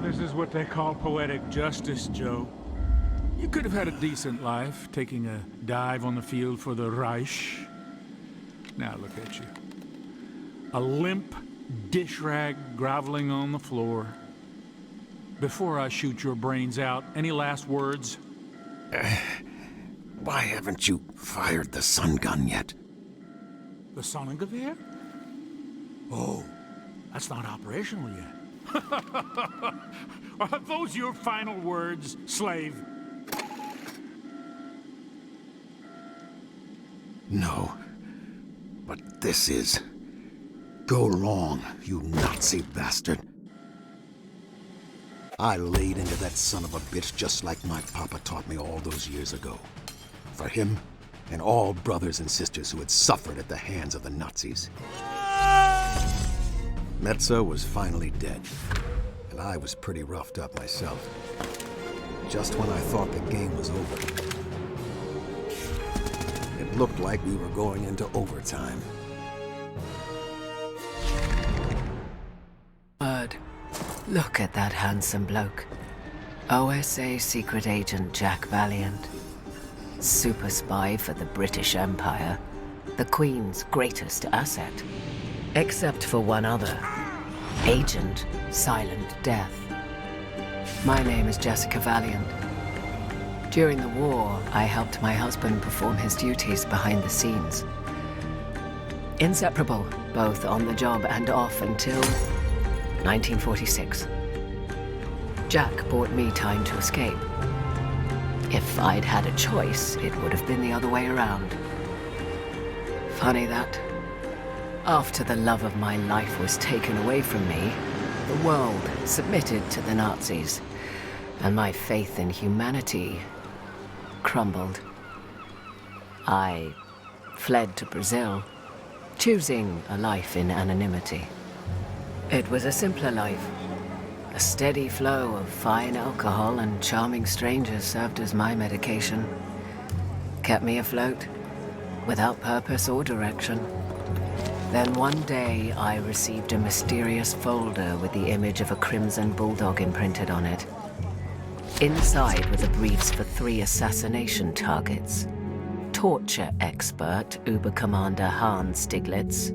This is what they call poetic justice, Joe. You could have had a decent life, taking a dive on the field for the Reich. Now look at you. A limp dish rag groveling on the floor. Before I shoot your brains out, any last words? Why haven't you fired the sun gun yet? The Sonnengewehr? Oh, that's not operational yet. Are those your final words, slave? No, but this is. Go long, you Nazi bastard. I laid into that son of a bitch just like my papa taught me all those years ago. For him and all brothers and sisters who had suffered at the hands of the Nazis. Metza was finally dead, and I was pretty roughed up myself. Just when I thought the game was over, it looked like we were going into overtime. Bird, look at that handsome bloke. OSA secret agent Jack Valiant. Super spy for the British Empire. The Queen's greatest asset. Except for one other. Agent Silent Death. My name is Jessica Valiant. During the war, I helped my husband perform his duties behind the scenes. Inseparable, both on the job and off until 1946. Jack bought me time to escape. If I'd had a choice, it would have been the other way around. Funny that. After the love of my life was taken away from me, the world submitted to the Nazis, and my faith in humanity crumbled. I fled to Brazil, choosing a life in anonymity. It was a simpler life. A steady flow of fine alcohol and charming strangers served as my medication. Kept me afloat, without purpose or direction. Then one day, I received a mysterious folder with the image of a crimson bulldog imprinted on it. Inside were the briefs for 3 assassination targets. Torture expert Uber-Commander Hans Stiglitz,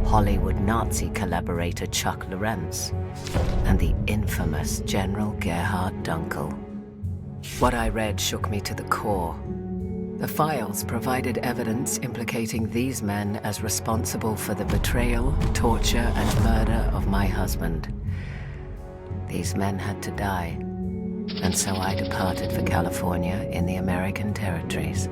Hollywood Nazi collaborator Chuck Lorentz, and the infamous General Gerhard Dunkel. What I read shook me to the core. The files provided evidence implicating these men as responsible for the betrayal, torture, and murder of my husband. These men had to die, and so I departed for California in the American territories.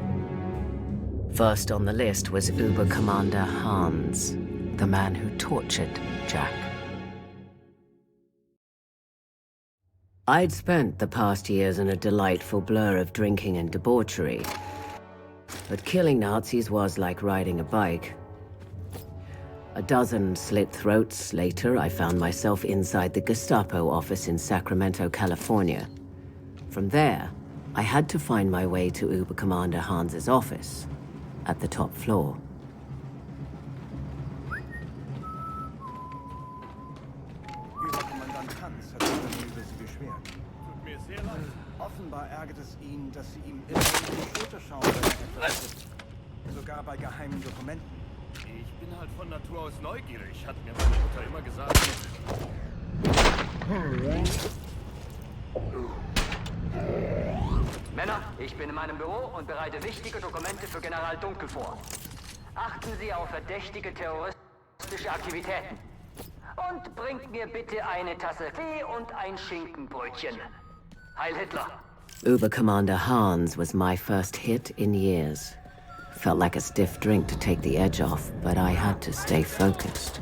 First on the list was Uber-Commander Hans, the man who tortured Jack. I'd spent the past years in a delightful blur of drinking and debauchery, but killing Nazis was like riding a bike. A dozen slit throats later, I found myself inside the Gestapo office in Sacramento, California. From there, I had to find my way to Uber-Commander Hans's office, at the top floor. Überkommandant Hans hat sich über Sie beschwert. Tut mir sehr leid. Offenbar ärgert es ihn, dass Sie ihm immer in die Schulter schauen, wenn er etwas ist. Sogar bei geheimen Dokumenten. Ich bin halt von Natur aus neugierig, hat mir meine Mutter immer gesagt. Männer, ich bin in meinem Büro und bereite wichtige Dokumente für General Dunkel vor. Achten Sie auf verdächtige terroristische Aktivitäten. Und bringt mir bitte eine Tasse Tee und ein Schinkenbrötchen. Heil Hitler! Uber-Commander Hans was my first hit in years. Felt like a stiff drink to take the edge off, but I had to stay focused.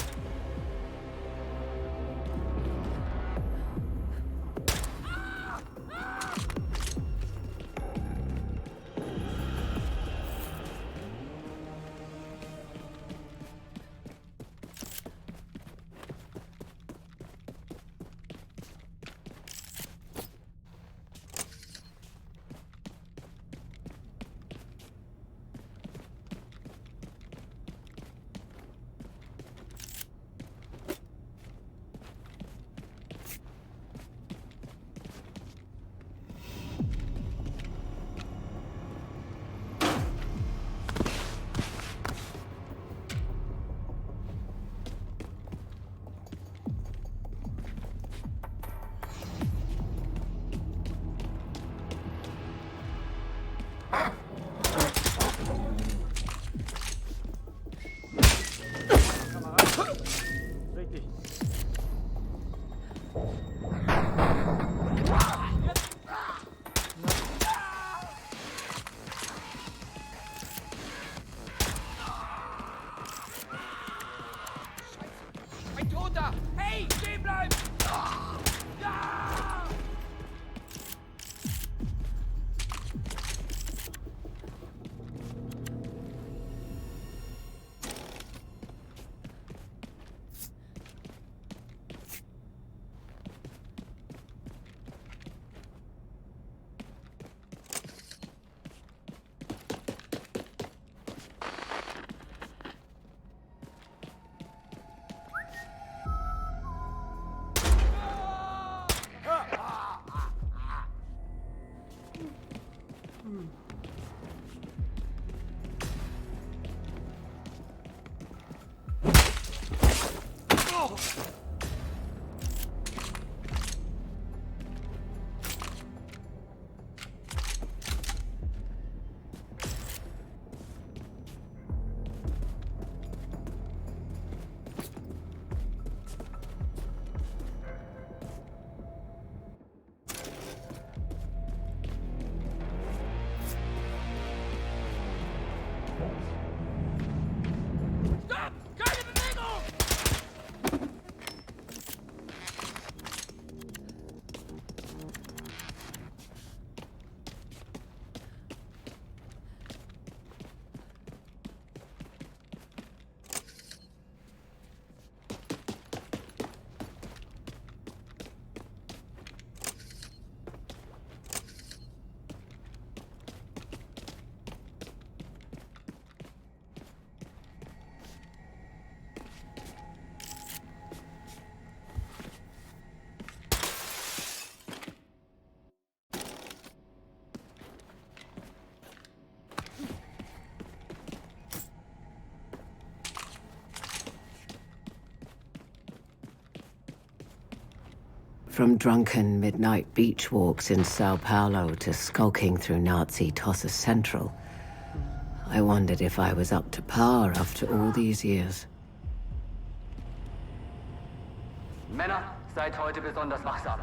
From drunken midnight beach walks in Sao Paulo to skulking through Nazi Tosses Central, I wondered if I was up to par after all these years. Männer, seid heute besonders wachsam.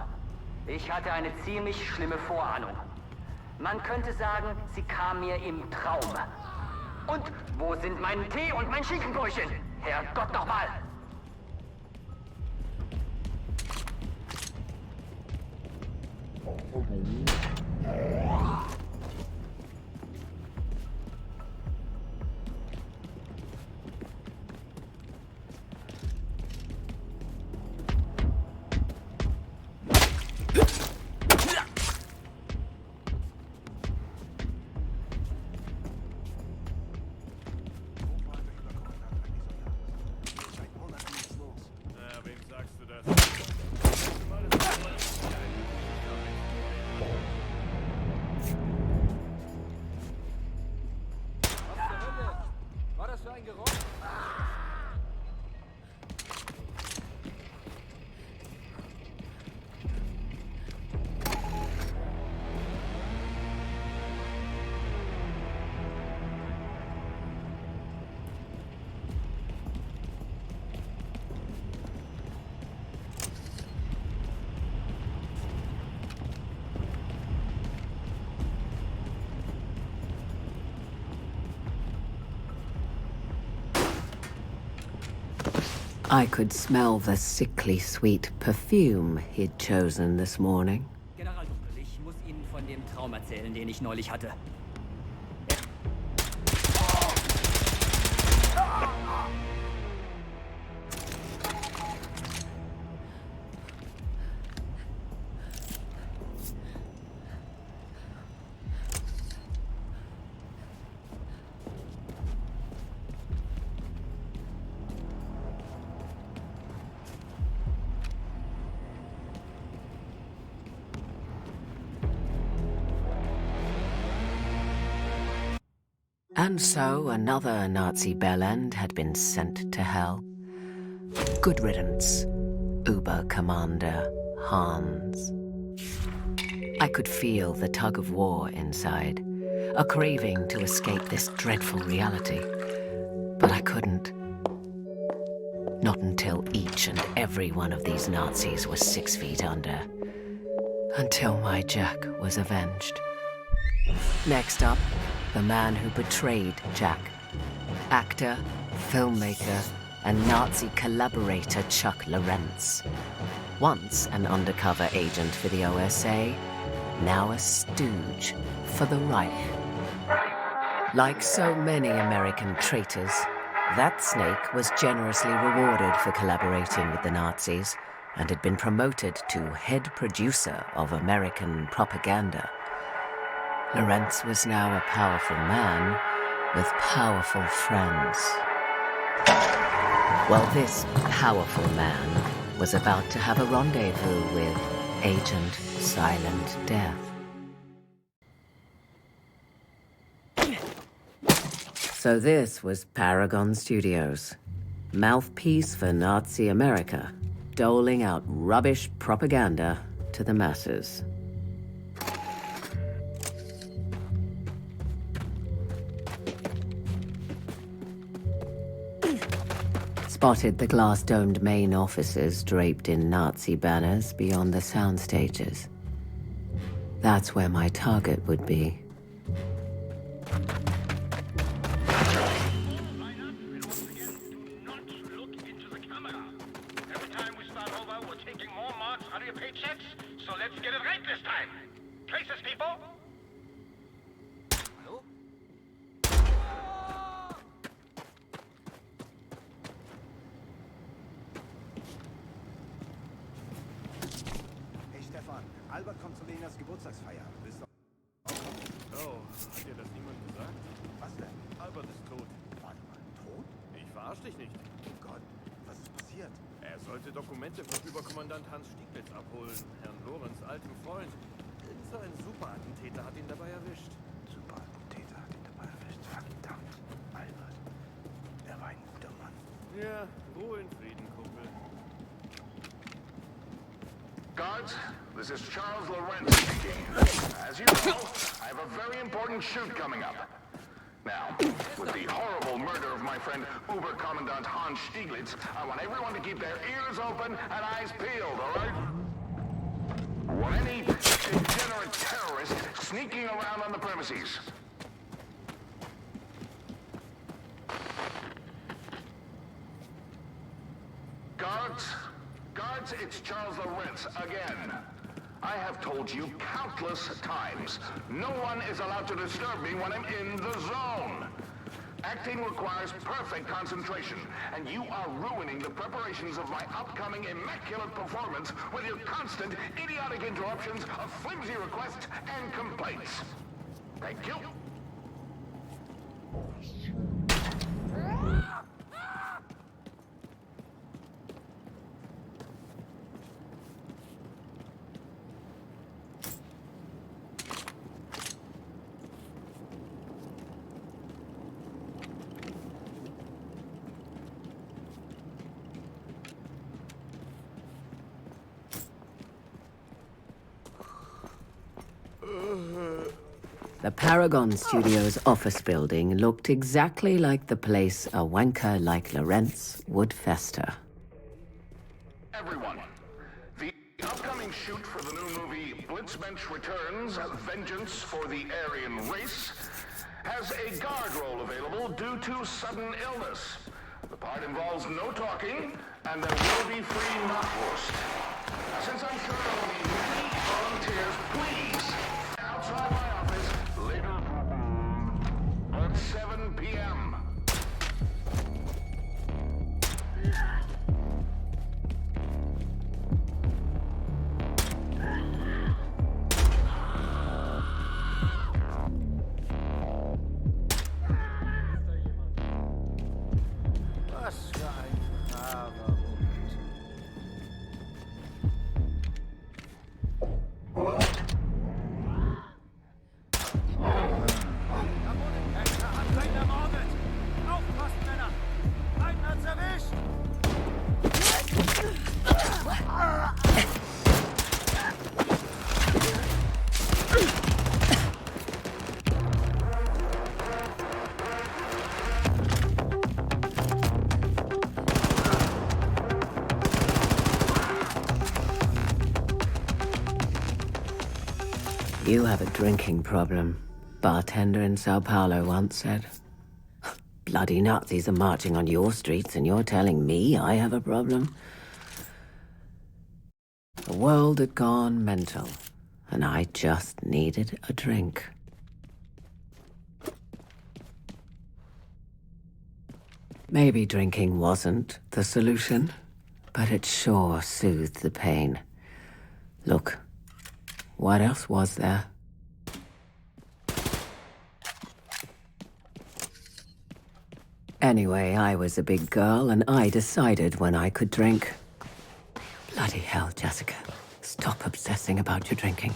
Ich hatte eine ziemlich schlimme Vorahnung. Man könnte sagen, sie kam mir im Traum. Und wo sind mein Tee und mein Schinkenbrötchen? Herrgott nochmal! I could smell the sickly sweet perfume he'd chosen this morning. General Dunkel, ich muss Ihnen von dem Traum erzählen, den ich neulich hatte. And so another Nazi bellend had been sent to hell. Good riddance, Uber-Commander Hans. I could feel the tug of war inside, a craving to escape this dreadful reality. But I couldn't. Not until each and every one of these Nazis was 6 feet under. Until my Jack was avenged. Next up, the man who betrayed Jack. Actor, filmmaker, and Nazi collaborator Chuck Lorentz. Once an undercover agent for the OSA, now a stooge for the Reich. Like so many American traitors, that snake was generously rewarded for collaborating with the Nazis and had been promoted to head producer of American propaganda. Lorentz was now a powerful man with powerful friends. Well, this powerful man was about to have a rendezvous with Agent Silent Death. So this was Paragon Studios, mouthpiece for Nazi America, doling out rubbish propaganda to the masses. Spotted the glass-domed main offices draped in Nazi banners beyond the sound stages. That's where my target would be. Albert kommt zu Lenas Geburtstagsfeier. Willst du Oh, hat dir das niemand gesagt? Was denn? Albert ist tot. Warte mal, tot? Ich verarsch dich nicht. Oh Gott, was ist passiert? Er sollte Dokumente von Überkommandant Hans Stieglitz abholen, Herrn Lorenz altem Freund. Irgend so ein Superattentäter hat ihn dabei erwischt. Superattentäter hat ihn dabei erwischt. Verdammt. Albert. Er war ein guter Mann. Ja, Ruhe in Frieden, Kumpel. Guards, this is Charles Lawrence speaking. As you know, I have a very important shoot coming up. Now, with the horrible murder of my friend Uber-Commandant Hans Stieglitz, I want everyone to keep their ears open and eyes peeled, all right? I want any degenerate terrorist sneaking around on the premises. Guards, it's Charles Lawrence again. I have told you countless times, no one is allowed to disturb me when I'm in the zone. Acting requires perfect concentration, and you are ruining the preparations of my upcoming immaculate performance with your constant, idiotic interruptions of flimsy requests and complaints. Thank you. The Paragon Studios office building looked exactly like the place a wanker like Lawrence would fester. Everyone, the upcoming shoot for the new movie Blitzmensch Returns, Vengeance for the Aryan Race, has a guard role available due to sudden illness. The part involves no talking, and there will be free knockwurst. Since I'm sure I'll need many volunteers, please, outside my office, later at 7 p.m. Was für ein braver Hund. Aufpassen, Männer! Einen hat's erwischt! You have a drinking problem, bartender in Sao Paulo once said. Bloody Nazis are marching on your streets and you're telling me I have a problem? The world had gone mental, and I just needed a drink. Maybe drinking wasn't the solution, but it sure soothed the pain. Look, what else was there? Anyway, I was a big girl, and I decided when I could drink. Bloody hell, Jessica. Stop obsessing about your drinking.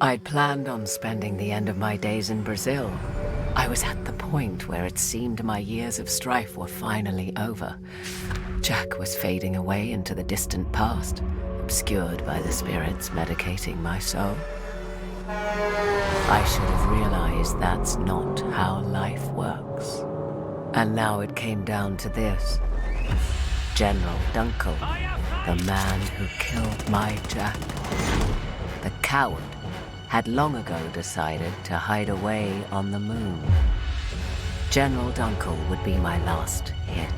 I'd planned on spending the end of my days in Brazil. I was at the point where it seemed my years of strife were finally over. Jack was fading away into the distant past, obscured by the spirits medicating my soul. I should have realized that's not how life works. And now it came down to this. General Dunkel, the man who killed my Jack. The coward had long ago decided to hide away on the moon. General Dunkel would be my last hit.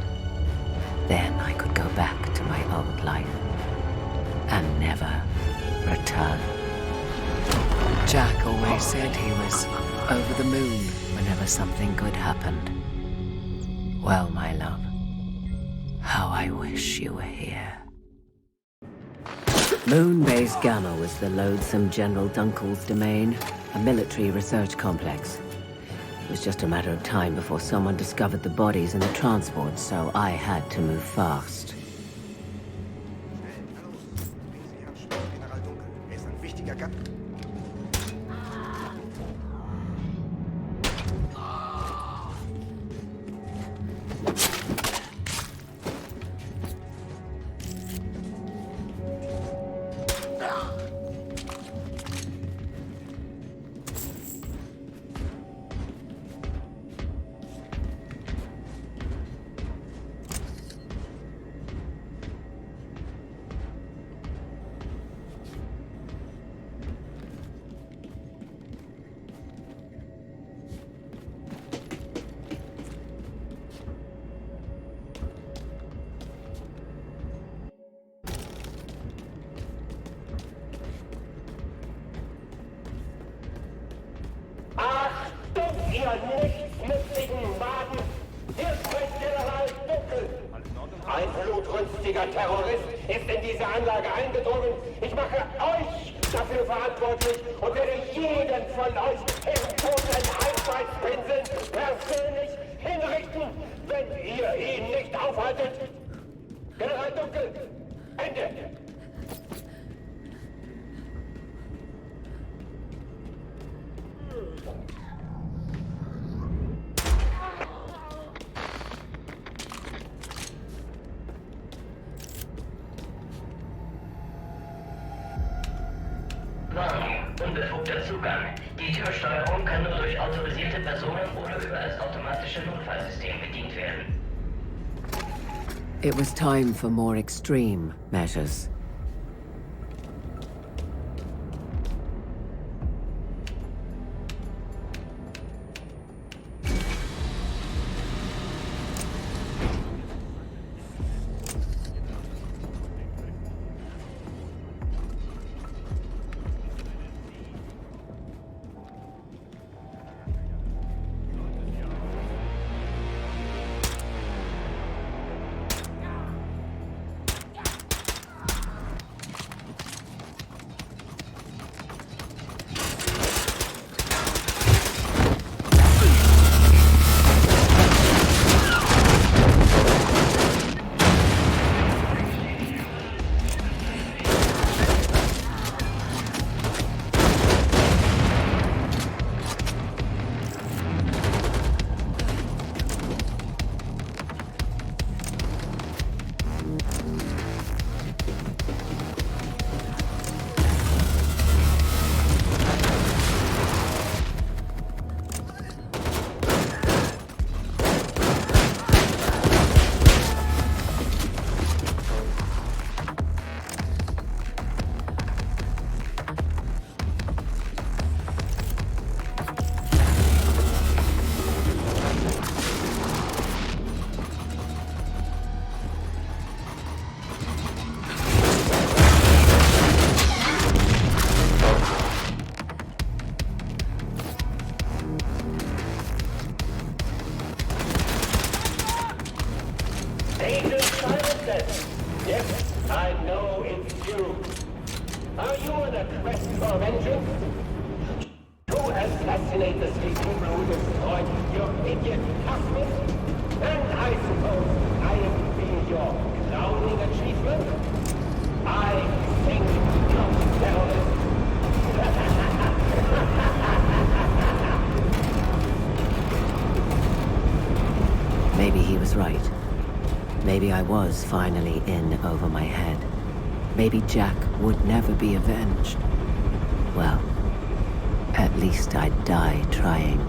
Then I could go back to my old life and never return. Jack always said he was over the moon whenever something good happened. Well, my love, how I wish you were here. Moon-based Gamma was the loathsome General Dunkel's domain, a military research complex. It was just a matter of time before someone discovered the bodies in the transport, so I had to move fast. Ihr nichtsnützigen Maden! Hier spricht General Dunkel! Ein blutrünstiger Terrorist ist in diese Anlage eingedrungen. Ich mache euch dafür verantwortlich und werde jeden von euch im toten Einfallspinseln persönlich hinrichten, wenn ihr ihn nicht aufhaltet. General Dunkel, Ende! Unbefugter Zugang. Die Türsteuerung kann nur durch autorisierte Personen oder über das automatische Notfallsystem bedient werden. It was time for more extreme measures. Maybe I was finally in over my head. Maybe Jack would never be avenged. Well, at least I'd die trying.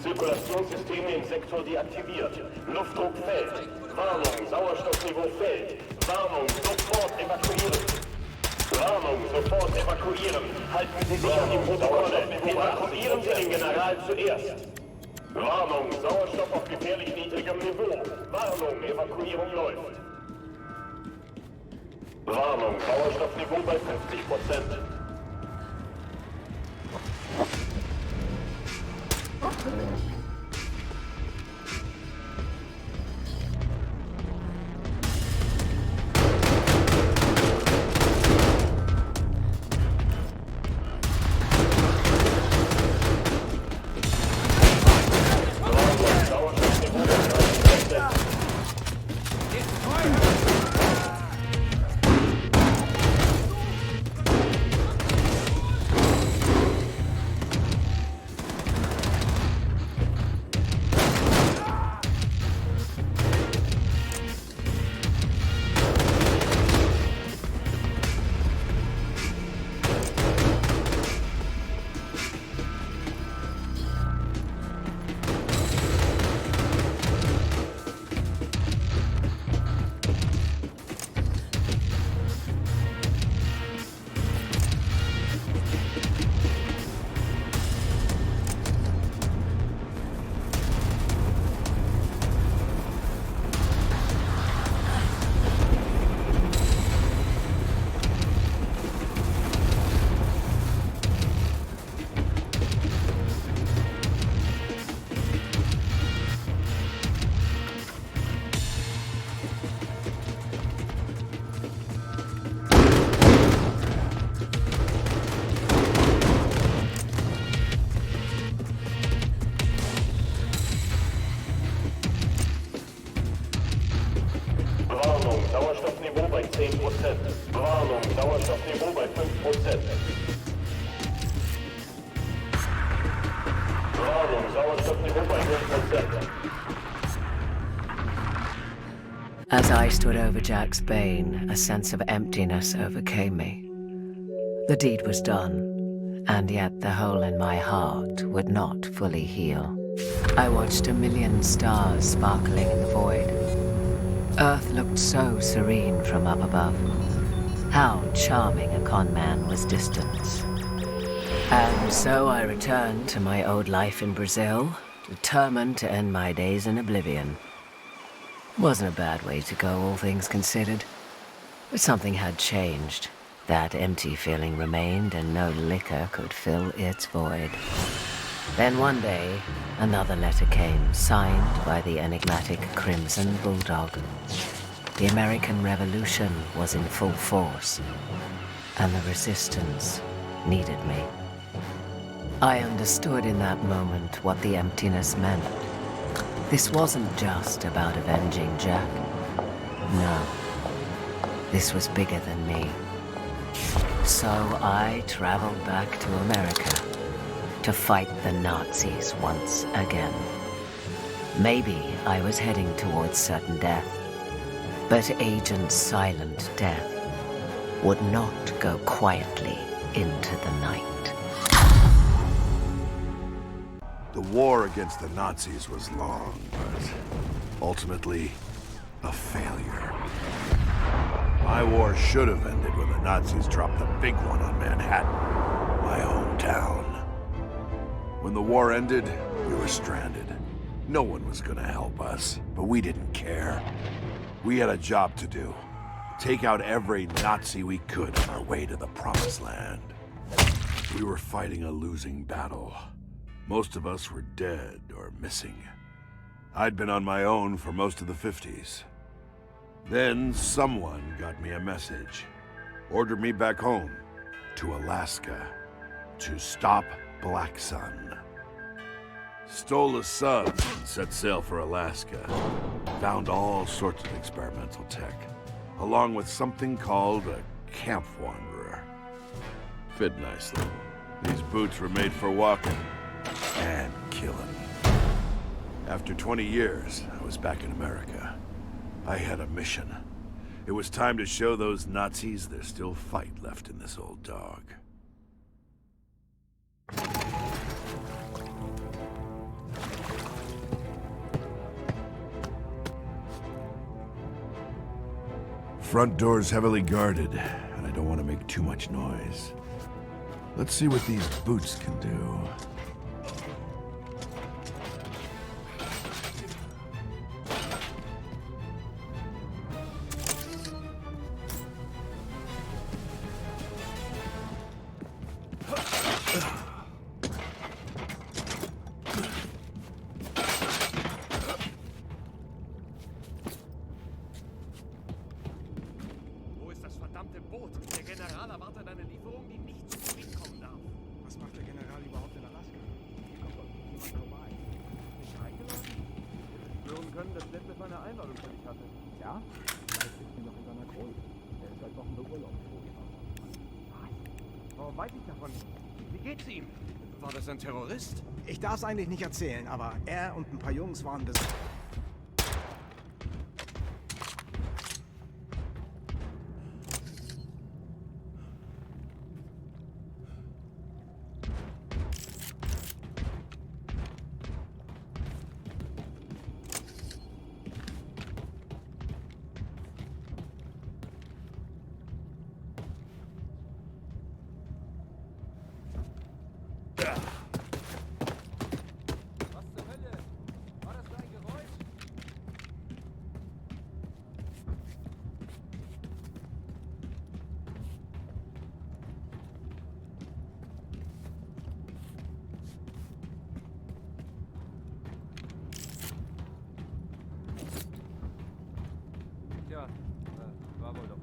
Zirkulationssysteme im Sektor deaktiviert. Luftdruck fällt. Warnung, Sauerstoffniveau fällt. Warnung, sofort evakuieren. Warnung, sofort evakuieren. Halten Sie sich an die Protokolle. Evakuieren Sie den General zuerst. Warnung, Sauerstoff auf gefährlich niedrigem Niveau. Warnung, Evakuierung läuft. Warnung, Sauerstoffniveau bei 50%. Sauerstoffniveau bei 10%. Warnung, Sauerstoffniveau bei 5%. Warnung, Sauerstoffniveau bei 0%. As I stood over Jack's bane, a sense of emptiness overcame me. The deed was done, and yet the hole in my heart would not fully heal. I watched a million stars sparkling in the void. Earth looked so serene from up above. How charming a con man was distance. And so I returned to my old life in Brazil, determined to end my days in oblivion. Wasn't a bad way to go, all things considered. But something had changed. That empty feeling remained, and no liquor could fill its void. Then one day, another letter came, signed by the enigmatic Crimson Bulldog. The American Revolution was in full force, and the Resistance needed me. I understood in that moment what the emptiness meant. This wasn't just about avenging Jack. No. This was bigger than me. So I traveled back to America to fight the Nazis once again. Maybe I was heading towards certain death, but Agent Silent Death would not go quietly into the night. The war against the Nazis was long, but ultimately a failure. My war should have ended when the Nazis dropped the big one on Manhattan, my hometown. When the war ended, we were stranded. No one was gonna help us, but we didn't care. We had a job to do. Take out every Nazi we could on our way to the Promised Land. We were fighting a losing battle. Most of us were dead or missing. I'd been on my own for most of the 50s. Then someone got me a message. Ordered me back home, to Alaska, to stop Black Sun. Stole a sub and set sail for Alaska. Found all sorts of experimental tech, along with something called a camp wanderer. Fit nicely. These boots were made for walking and killing. After 20 years, I was back in America. I had a mission. It was time to show those Nazis there's still fight left in this old dog. Front door's heavily guarded, and I don't want to make too much noise. Let's see what these boots can do. War das ein Terrorist? Ich darf es eigentlich nicht erzählen, aber er und ein paar Jungs waren das... War wohl doch.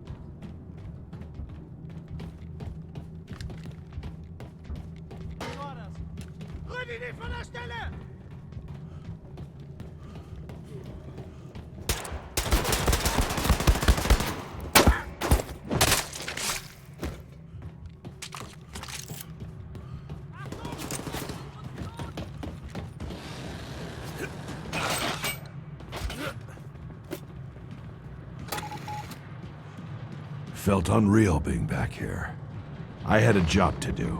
Was war das? Rüdi, nicht von der Stelle! Felt unreal being back here. I had a job to do,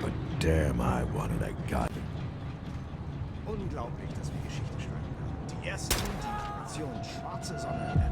but damn, I wanted a gun. Unglaublich, dass wir Geschichte schreiben können. Die ersten, die Generation schwarze Sonne.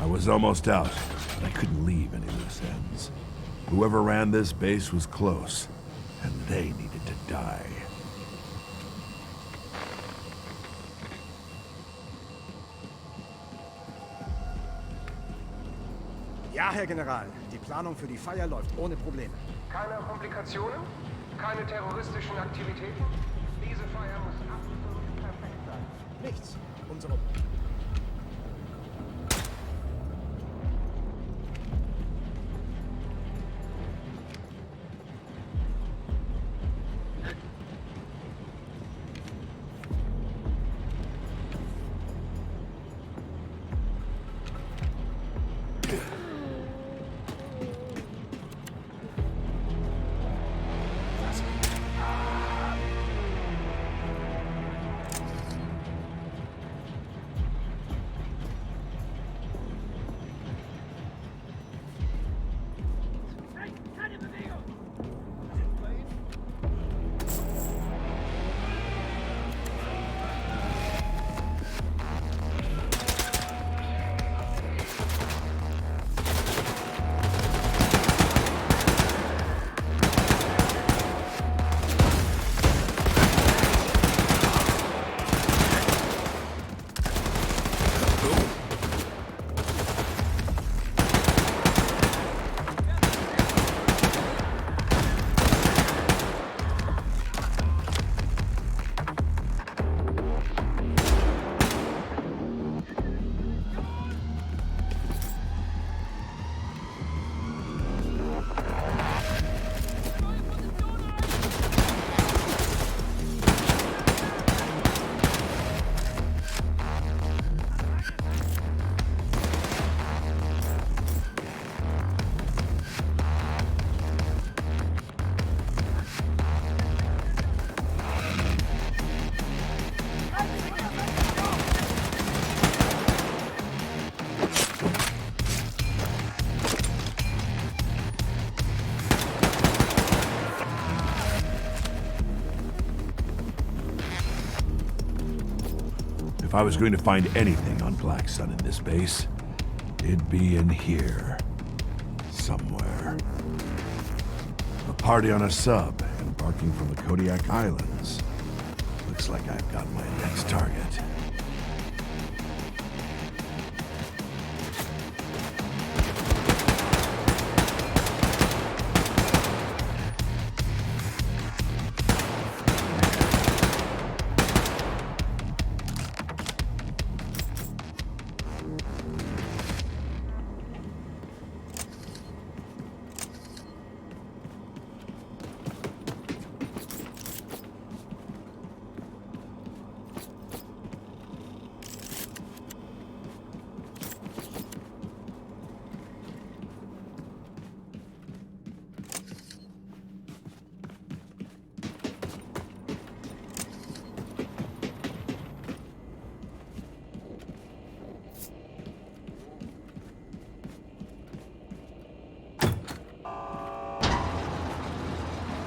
was almost out, but I couldn't leave any loose ends. Whoever ran this base was close, and they needed to die. Ja, Herr General. Die Planung für die Feier läuft ohne Probleme. Keine Komplikationen? Keine terroristischen Aktivitäten? Diese Feier muss absolut perfekt sein. Nichts. Unsere... If I was going to find anything on Black Sun in this base, it'd be in here. Somewhere. A party on a sub, embarking from the Kodiak Islands. Looks like I've got my next target.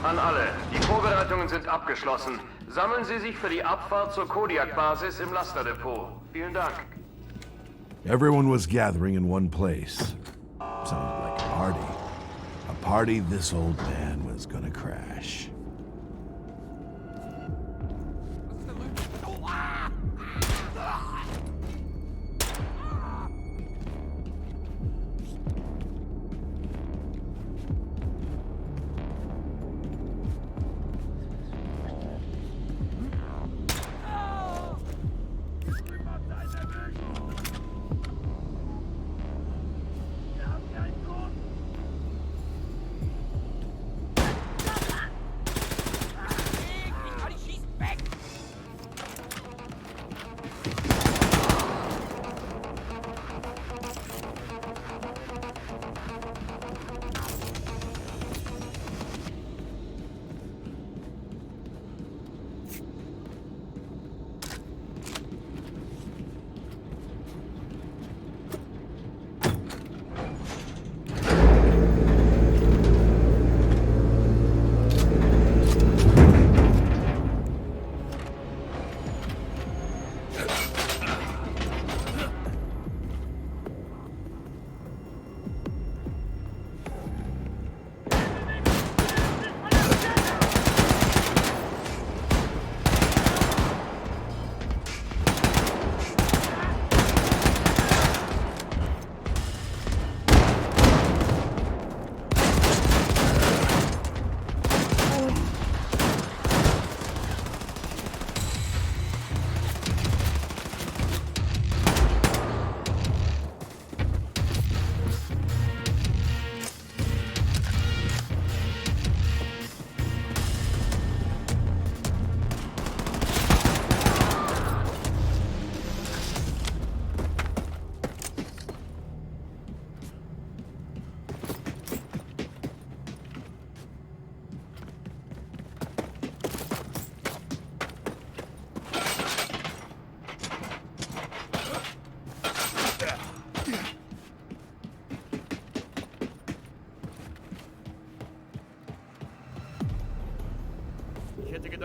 An alle. Die Vorbereitungen sind abgeschlossen. Sammeln Sie sich für die Abfahrt zur Kodiak-Basis im Lasterdepot. Vielen Dank. Everyone was gathering in one place. Sounded like a party. A party this old man was gonna crash.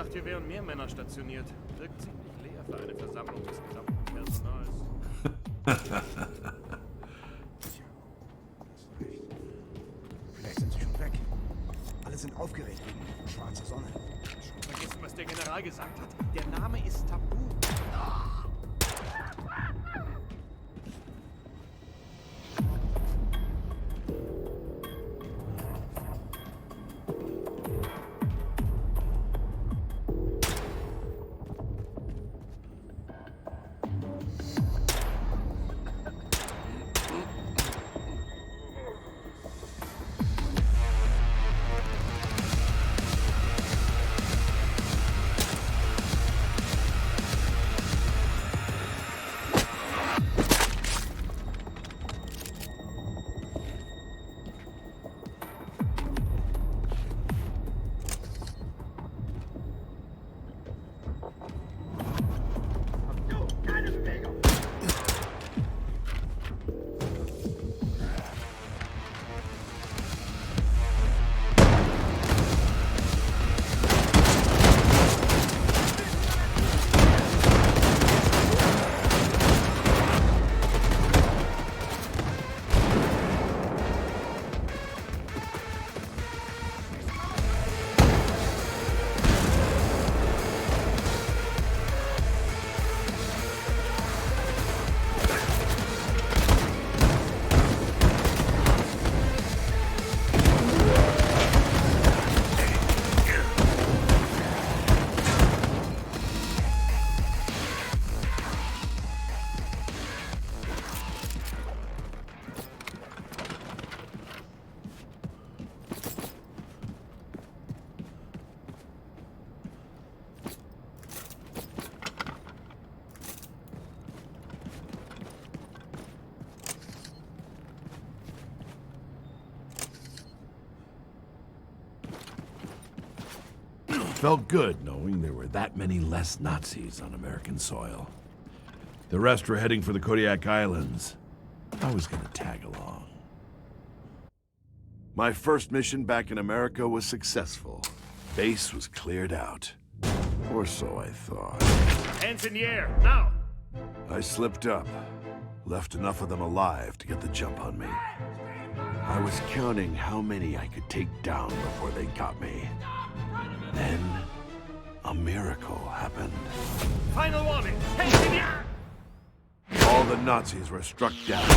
gedacht, hier wären mehr Männer stationiert. Wirkt ziemlich leer für eine Versammlung des gesamten Personals. Vielleicht sind sie schon weg. Alle sind aufgeregt wegen schwarzer Sonne. Schon vergessen, was der General gesagt hat. Der Name ist tabu. Felt good knowing there were that many less Nazis on American soil. The rest were heading for the Kodiak Islands. I was gonna tag along. My first mission back in America was successful. Base was cleared out. Or so I thought. Hands in the air, now! I slipped up. Left enough of them alive to get the jump on me. I was counting how many I could take down before they got me. Then, a miracle happened. Final warning! Hands in the air! All the Nazis were struck down,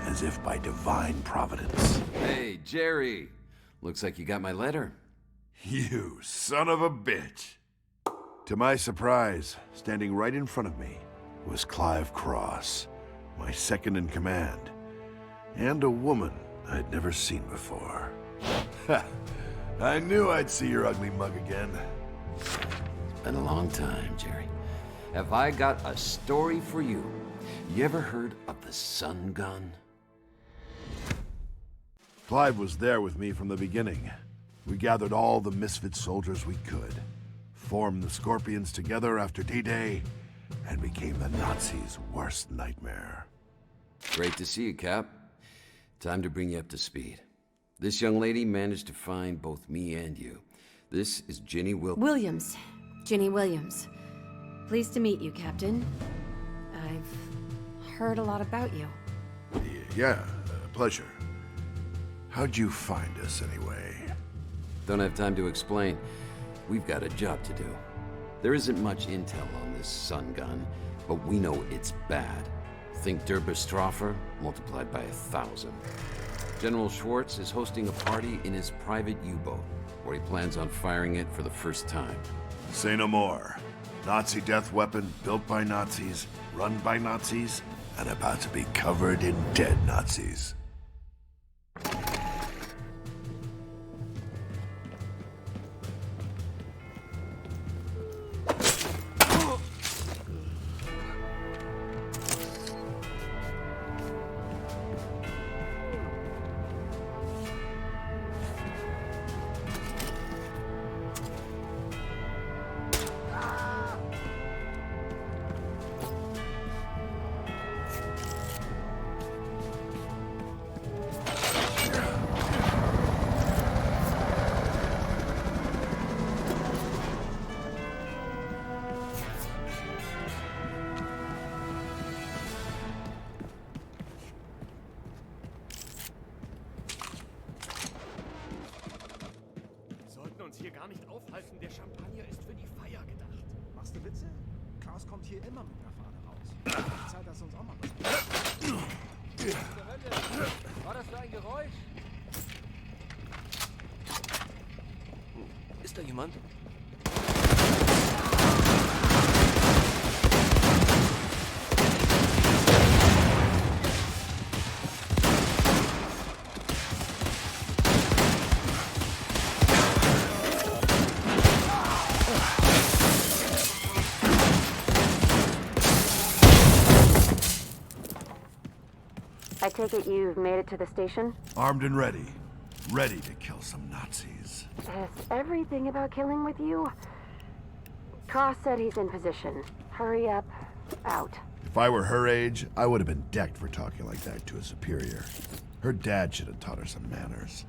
as if by divine providence. Hey, Jerry. Looks like you got my letter. You son of a bitch. To my surprise, standing right in front of me was Clive Cross, my second in command, and a woman I'd never seen before. Ha! I knew I'd see your ugly mug again. It's been a long time, Jerry. Have I got a story for you? You ever heard of the Sun Gun? Clive was there with me from the beginning. We gathered all the misfit soldiers we could, formed the Scorpions together after D-Day, and became the Nazis' worst nightmare. Great to see you, Cap. Time to bring you up to speed. This young lady managed to find both me and you. This is Ginny Williams. Ginny Williams. Pleased to meet you, Captain. I've heard a lot about you. Yeah, pleasure. How'd you find us, anyway? Don't have time to explain. We've got a job to do. There isn't much intel on this Sun Gun, but we know it's bad. Think Derbystroffer multiplied by 1,000. General Schwartz is hosting a party in his private U-boat, where he plans on firing it for the first time. Say no more. Nazi death weapon built by Nazis, run by Nazis, and about to be covered in dead Nazis. lass uns auch mal was machen. War das für ein Geräusch? Ist da jemand? I take it you've made it to the station? Armed and ready. Ready to kill some Nazis. Is everything about killing with you? Cross said he's in position. Hurry up. Out. If I were her age, I would have been decked for talking like that to a superior. Her dad should have taught her some manners.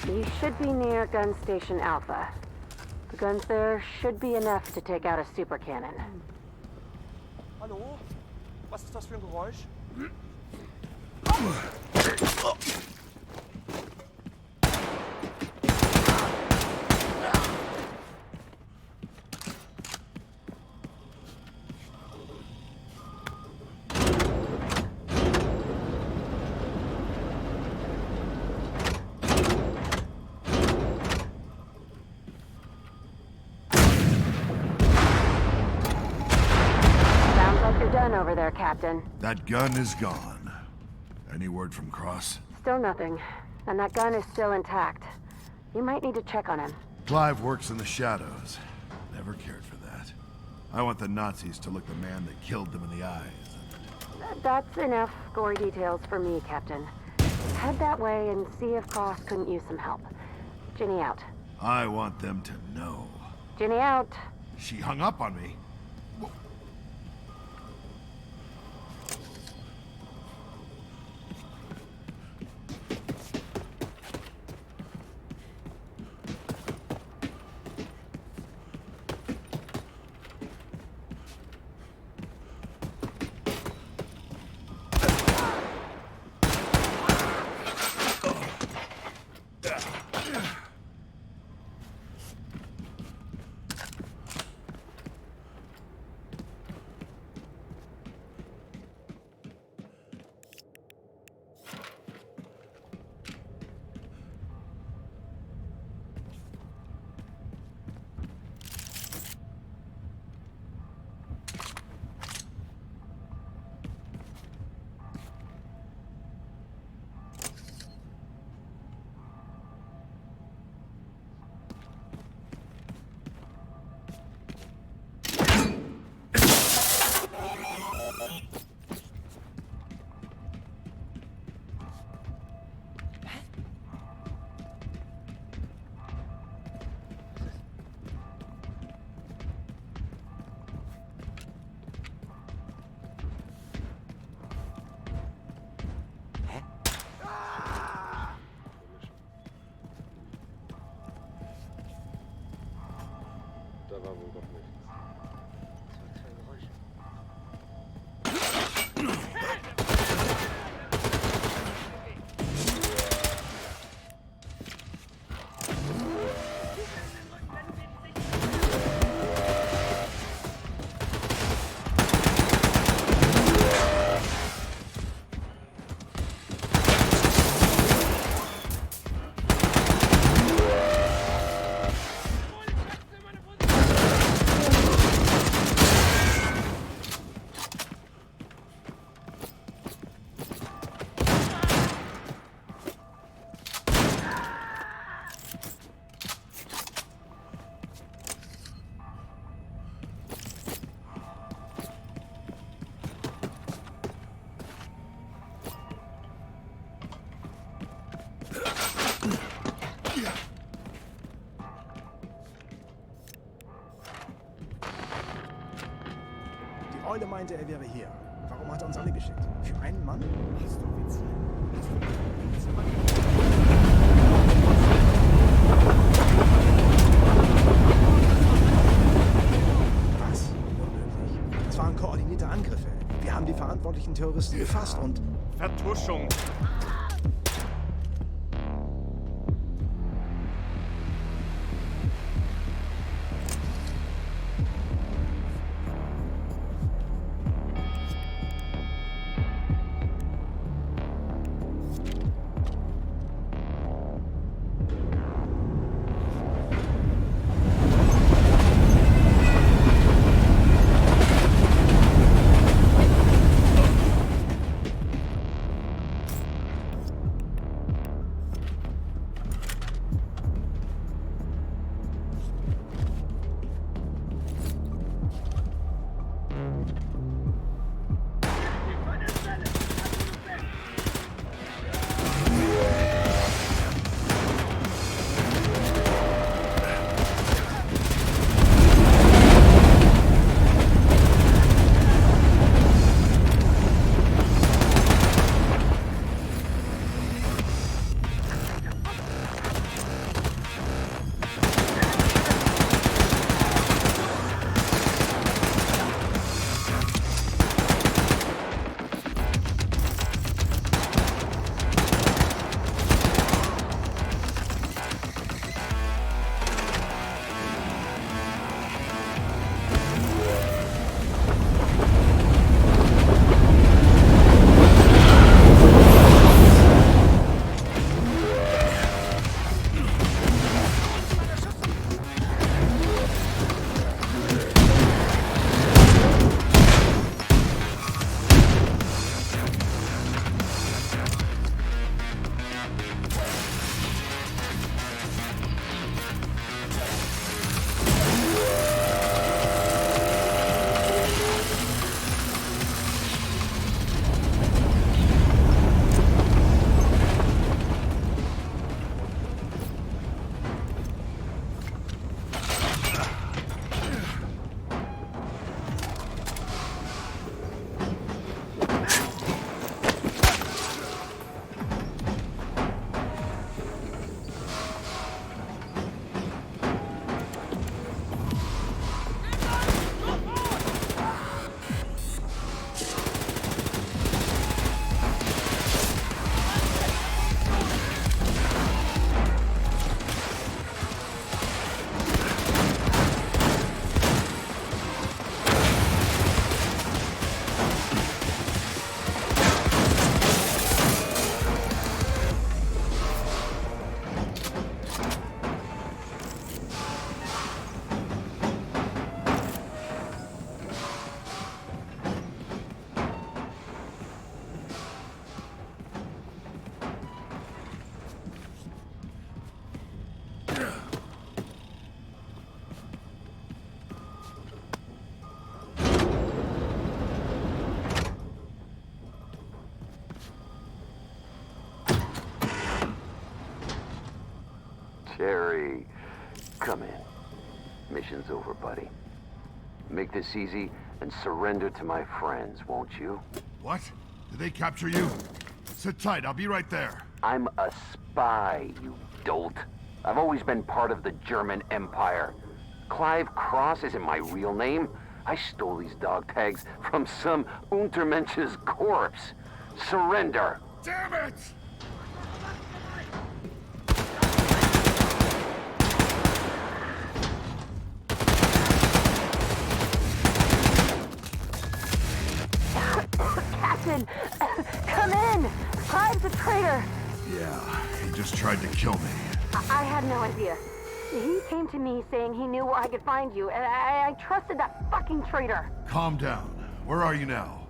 You should be near Gun Station Alpha. The guns there should be enough to take out a super cannon. Hallo? Was ist das für ein Geräusch? Over there, Captain. That gun is gone. Any word from Cross? Still nothing. And that gun is still intact. You might need to check on him. Clive works in the shadows. Never cared for that. I want the Nazis to look the man that killed them in the eyes. That's enough gory details for me, Captain. Head that way and see if Cross couldn't use some help. Ginny out. I want them to know. Ginny out. She hung up on me. Die Eule meinte, er wäre hier. Warum hat er uns alle geschickt? Für einen Mann? Hast du Witze? Was? Unmöglich. Das waren koordinierte Angriffe. Wir haben die verantwortlichen Terroristen gefasst und... Vertuschung. Jerry, come in. Mission's over, buddy. Make this easy and surrender to my friends, won't you? What? Did they capture you? Sit tight, I'll be right there. I'm a spy, you dolt. I've always been part of the German Empire. Clive Cross isn't my real name. I stole these dog tags from some Untermensch's corpse. Surrender! Damn it! Captain, come in. Clive's a traitor. Yeah, he just tried to kill me. I had no idea. He came to me saying he knew where I could find you, and I trusted that fucking traitor. Calm down. Where are you now?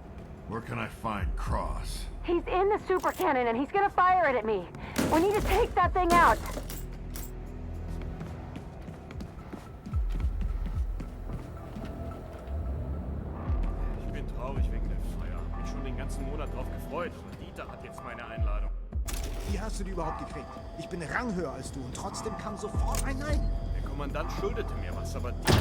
Where can I find Cross? He's in the super cannon, and he's gonna fire it at me. We need to take that thing out. Ich bin traurig wegen der Feier. Hab mich schon den ganzen Monat drauf gefreut, aber Dieter hat jetzt meine Einladung. Wie hast du die überhaupt gekriegt? Ich bin ranghöher als du und trotzdem kam sofort ein Nein. Der Kommandant schuldete mir was, aber Dieter...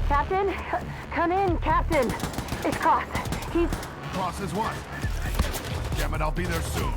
Captain? Come in, Captain. It's Cross. He's... Cross is what? Damn it, I'll be there soon.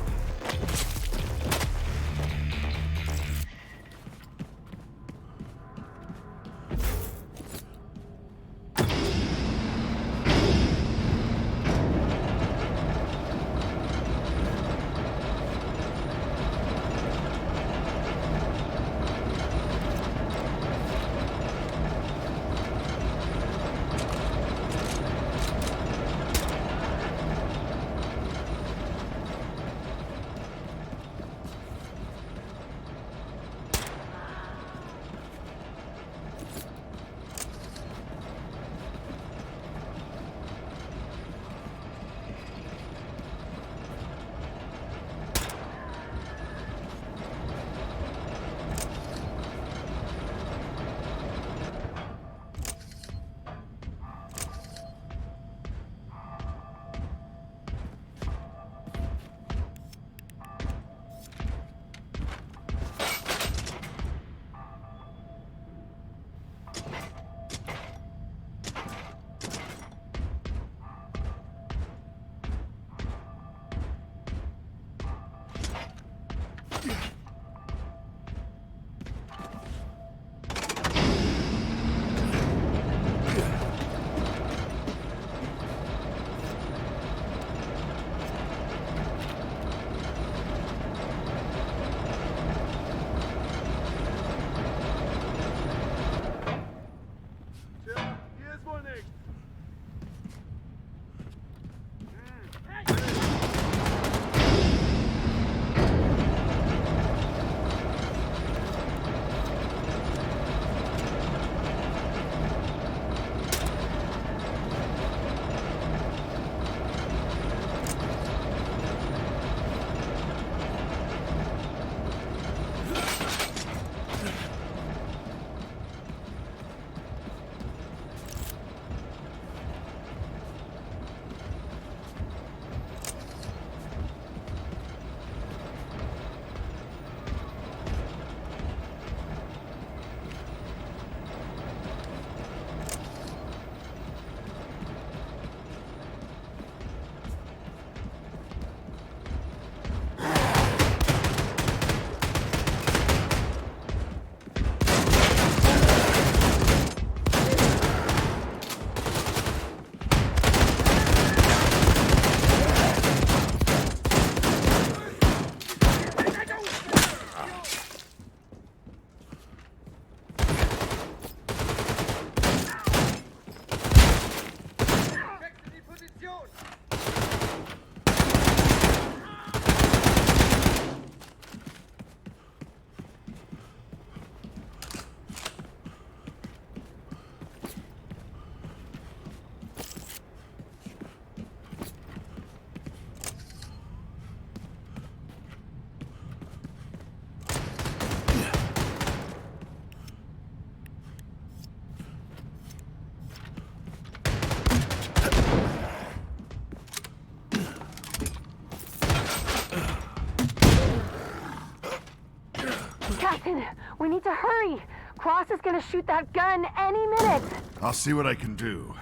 Captain, we need to hurry. Cross is gonna shoot that gun any minute. I'll see what I can do.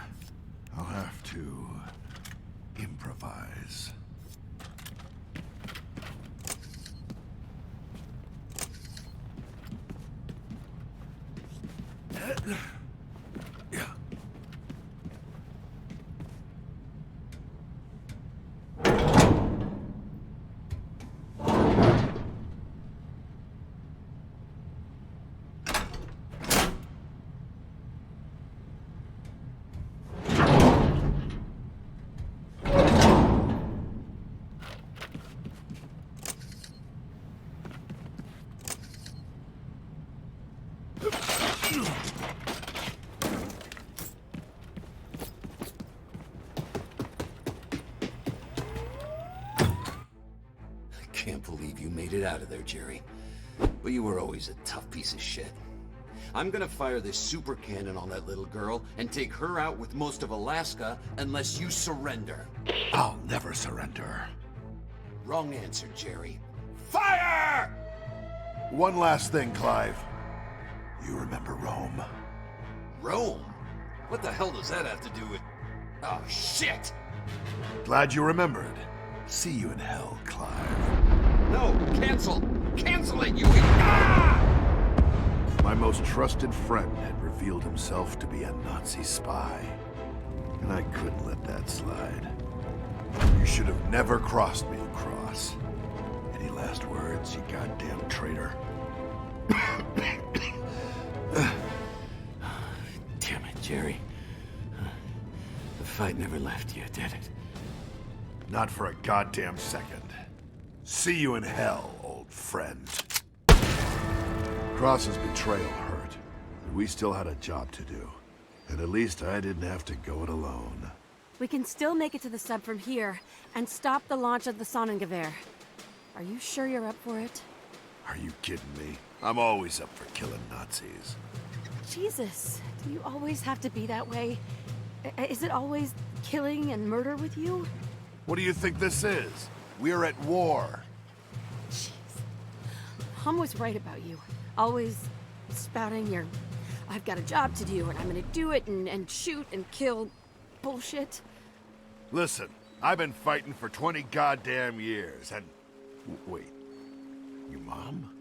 I'll have to improvise. Yeah. Can't believe you made it out of there, Jerry. But you were always a tough piece of shit. I'm gonna fire this super cannon on that little girl and take her out with most of Alaska unless you surrender. I'll never surrender. Wrong answer, Jerry. Fire! One last thing, Clive. You remember Rome? Rome? What the hell does that have to do with... Oh, shit! Glad you remembered. See you in hell, Clive. No, cancel! Cancel it, you... Ah! My most trusted friend had revealed himself to be a Nazi spy. And I couldn't let that slide. You should have never crossed me, Cross. Any last words, you goddamn traitor? Damn it, Jerry. The fight never left you, did it? Not for a goddamn second. See you in hell, old friend. Cross's betrayal hurt, but we still had a job to do. And at least I didn't have to go it alone. We can still make it to the sub from here and stop the launch of the Sonnengewehr. Are you sure you're up for it? Are you kidding me? I'm always up for killing Nazis. Jesus, do you always have to be that way? Is it always killing and murder with you? What do you think this is? We're at war. Jeez. Mom was right about you. Always spouting your, I've got a job to do and I'm gonna do it and shoot and kill bullshit. Listen, I've been fighting for 20 goddamn years and... Wait, your mom?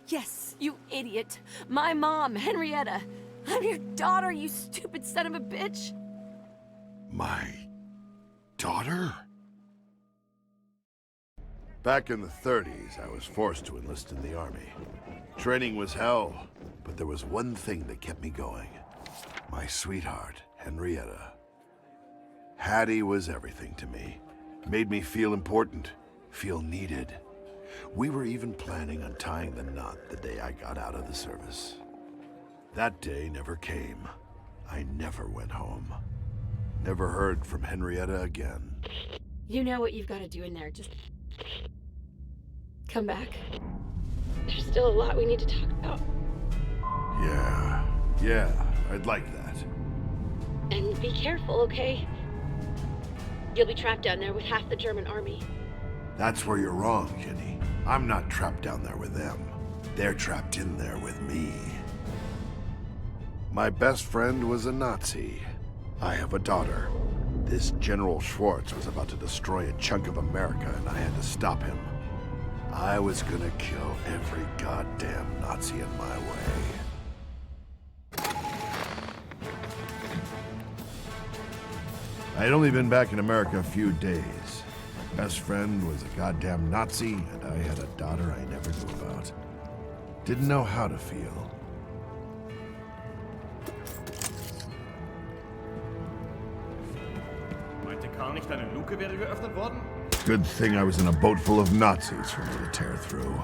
Yes, you idiot. My mom, Henrietta. I'm your daughter, you stupid son of a bitch. My daughter? Back in the 30s, I was forced to enlist in the army. Training was hell, but there was one thing that kept me going. My sweetheart, Henrietta. Hattie was everything to me. Made me feel important, feel needed. We were even planning on tying the knot the day I got out of the service. That day never came. I never went home. Never heard from Henrietta again. You know what you've got to do in there, just... come back. There's still a lot we need to talk about. Yeah, I'd like that. And be careful, okay? You'll be trapped down there with half the German army. That's where you're wrong, Jenny. I'm not trapped down there with them. They're trapped in there with me. My best friend was a Nazi. I have a daughter. This General Schwartz was about to destroy a chunk of America, and I had to stop him. I was gonna kill every goddamn Nazi in my way. I'd only been back in America a few days. My best friend was a goddamn Nazi, and I had a daughter I never knew about. Didn't know how to feel. Meinte Karl nicht, deine Luke wäre geöffnet worden? Good thing I was in a boat full of Nazis for me to tear through.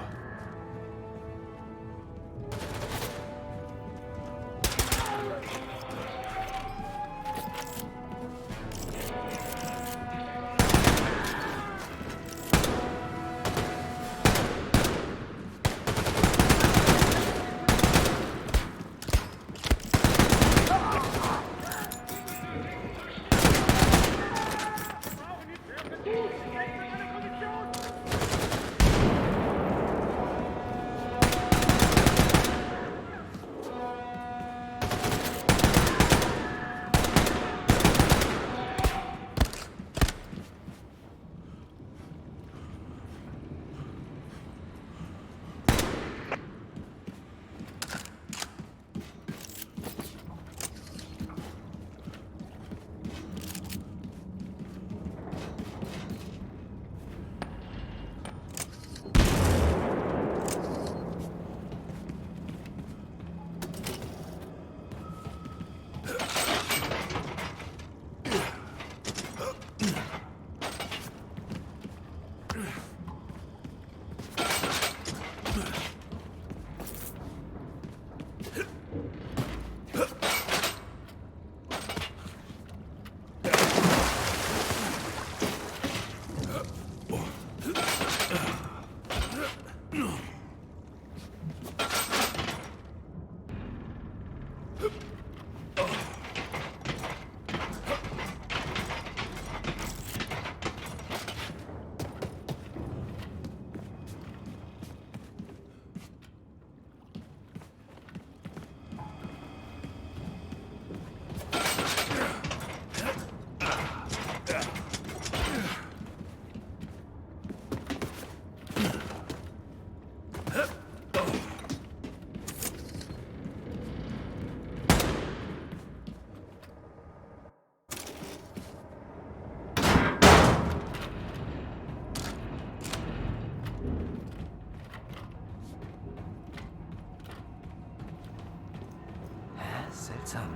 What's up?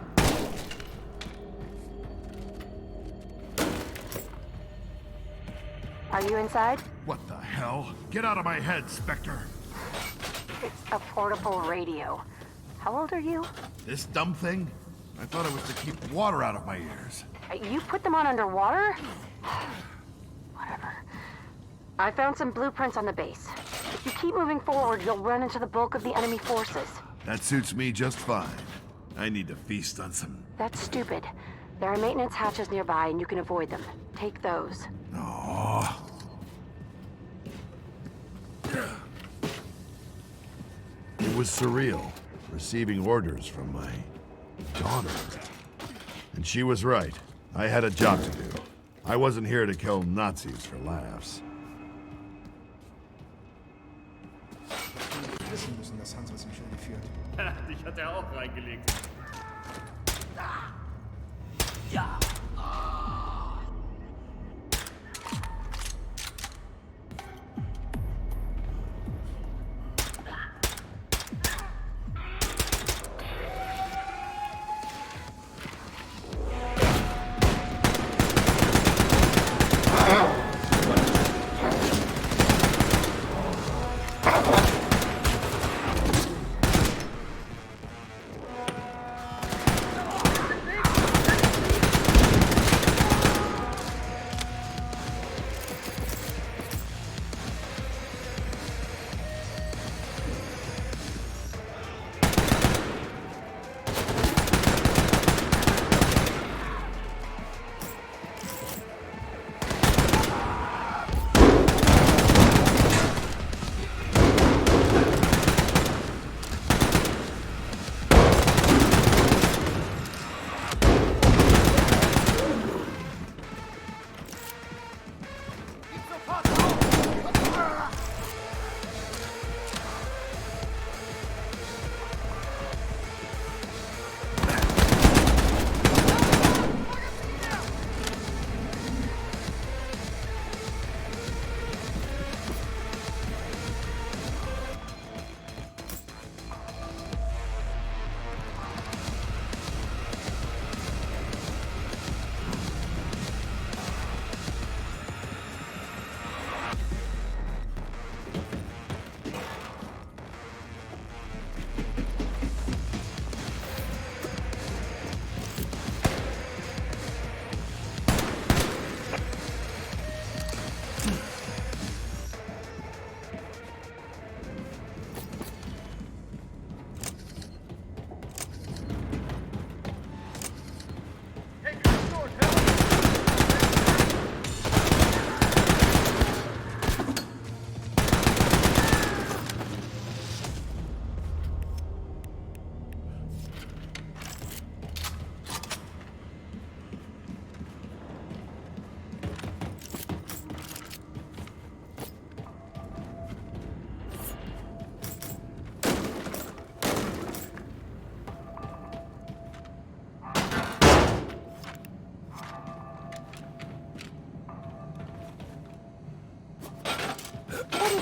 Are you inside? What the hell? Get out of my head, Spectre! It's a portable radio. How old are you? This dumb thing? I thought it was to keep water out of my ears. You put them on underwater? Whatever. I found some blueprints on the base. If you keep moving forward, you'll run into the bulk of the enemy forces. That suits me just fine. I need to feast on some... That's stupid. There are maintenance hatches nearby, and you can avoid them. Take those. Aww. It was surreal, receiving orders from my daughter. And she was right. I had a job to do. I wasn't here to kill Nazis for laughs. Wissen müssen, dass Hans was im Schilde führt. Dich hat er auch reingelegt. Ja.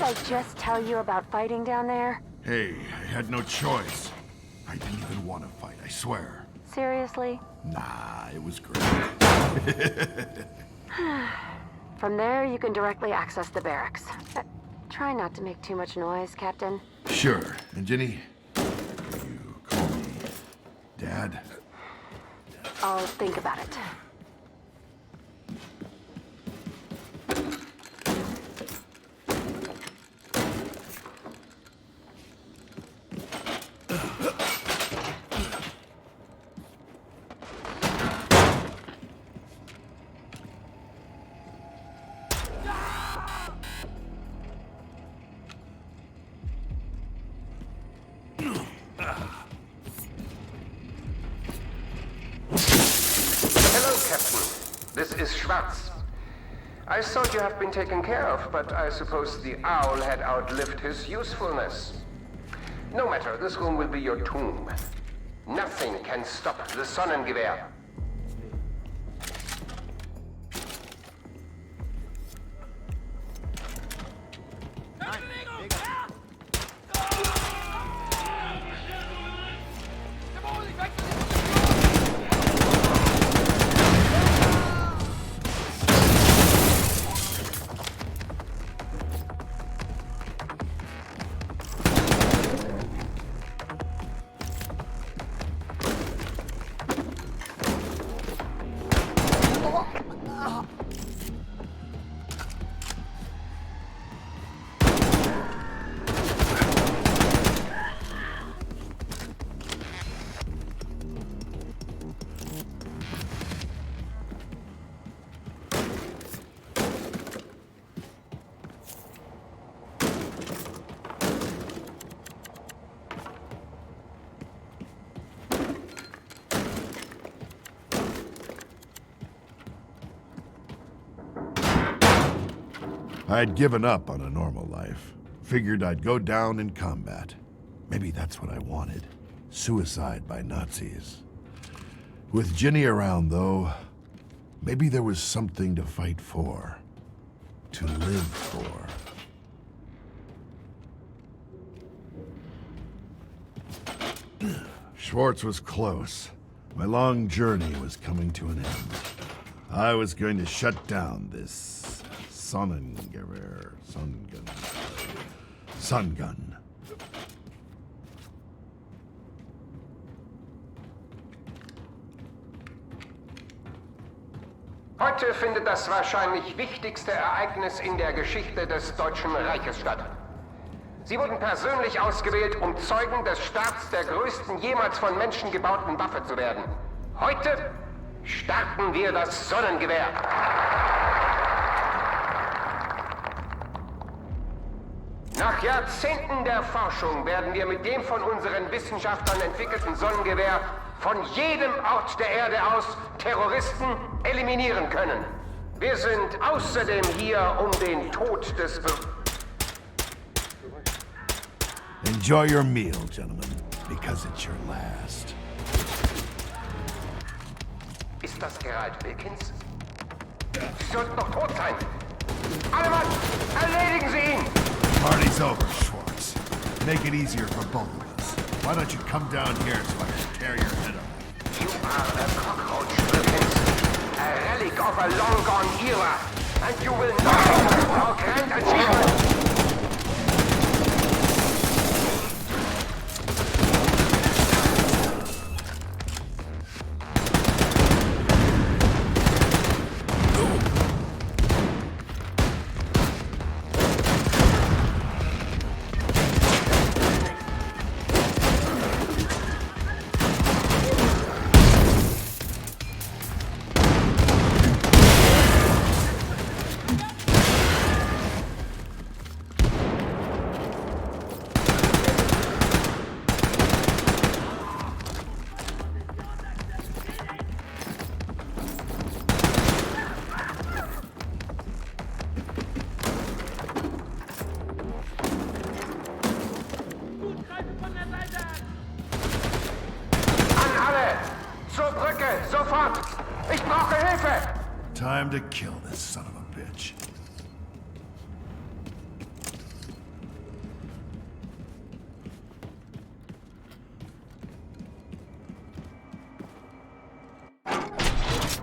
I just tell you about fighting down there? Hey, I had no choice. I didn't even want to fight, I swear. Seriously? Nah, it was great. From there, you can directly access the barracks. Try not to make too much noise, Captain. Sure. And Ginny, you call me Dad? I'll think about it. I thought you have been taken care of, but I suppose the owl had outlived his usefulness. No matter, this room will be your tomb. Nothing can stop the Sonnengewehr. I had given up on a normal life. Figured I'd go down in combat. Maybe that's what I wanted. Suicide by Nazis. With Ginny around, though, maybe there was something to fight for. To live for. Schwartz was close. My long journey was coming to an end. I was going to shut down this Sonnengewehr, Sun Gun. Heute findet das wahrscheinlich wichtigste Ereignis in der Geschichte des Deutschen Reiches statt. Sie wurden persönlich ausgewählt, um Zeugen des Starts der größten jemals von Menschen gebauten Waffe zu werden. Heute starten wir das Sonnengewehr. Nach Jahrzehnten der Forschung werden wir mit dem von unseren Wissenschaftlern entwickelten Sonnengewehr von jedem Ort der Erde aus Terroristen eliminieren können. Wir sind außerdem hier, um den Tod des Enjoy your meal, gentlemen, because it's your last. Ist das Geralt Wilkins? Sie sollten doch tot sein. Alle Mann, erledigen Sie ihn! Party's over, Schwartz. Make it easier for both of us. Why don't you come down here so I can tear your head off? You are a cockroach, Wilkins. A relic of a long-gone era. And you will not know our grand achievement. Time to kill this son of a bitch.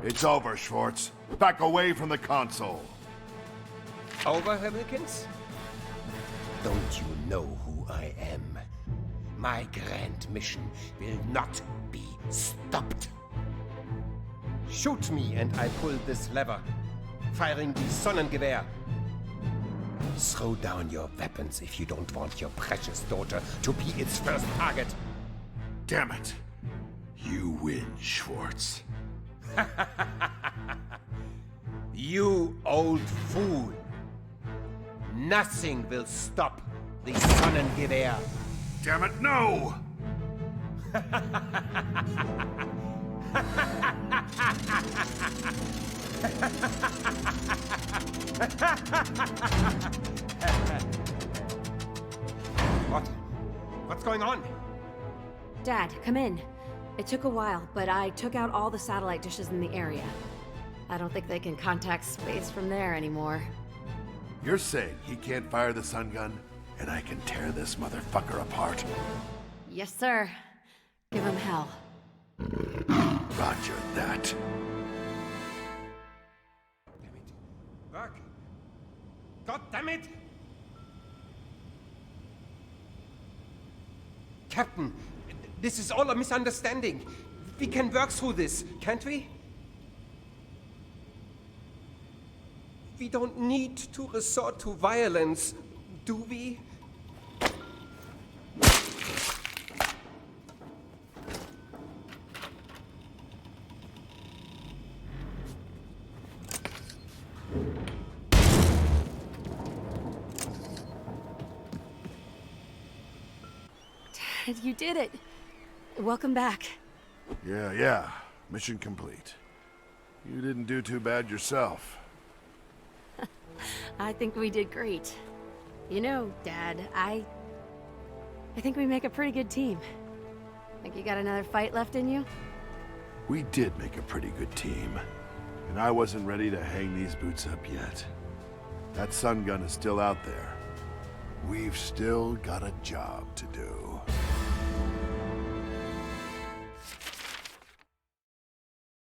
It's over, Schwartz. Back away from the console. Over, Herr Wilkins? Don't you know who I am? My grand mission will not be stopped. Shoot me and I pull this lever, firing the Sonnengewehr. Throw down your weapons if you don't want your precious daughter to be its first target. Damn it. You win, Schwartz. You old fool. Nothing will stop the Sonnengewehr. Damn it, no! What's going on? Dad, come in. It took a while, but I took out all the satellite dishes in the area. I don't think they can contact space from there anymore. You're saying he can't fire the sun gun, and I can tear this motherfucker apart? Yes, sir. Give him hell. Roger that. Work. God damn it! Captain, this is all a misunderstanding. We can work through this, can't we? We don't need to resort to violence, do we? Dad, you did it. Welcome back. Yeah. Mission complete. You didn't do too bad yourself. I think we did great. You know, Dad, I think we make a pretty good team. Think you got another fight left in you? We did make a pretty good team. And I wasn't ready to hang these boots up yet. That sun gun is still out there. We've still got a job to do.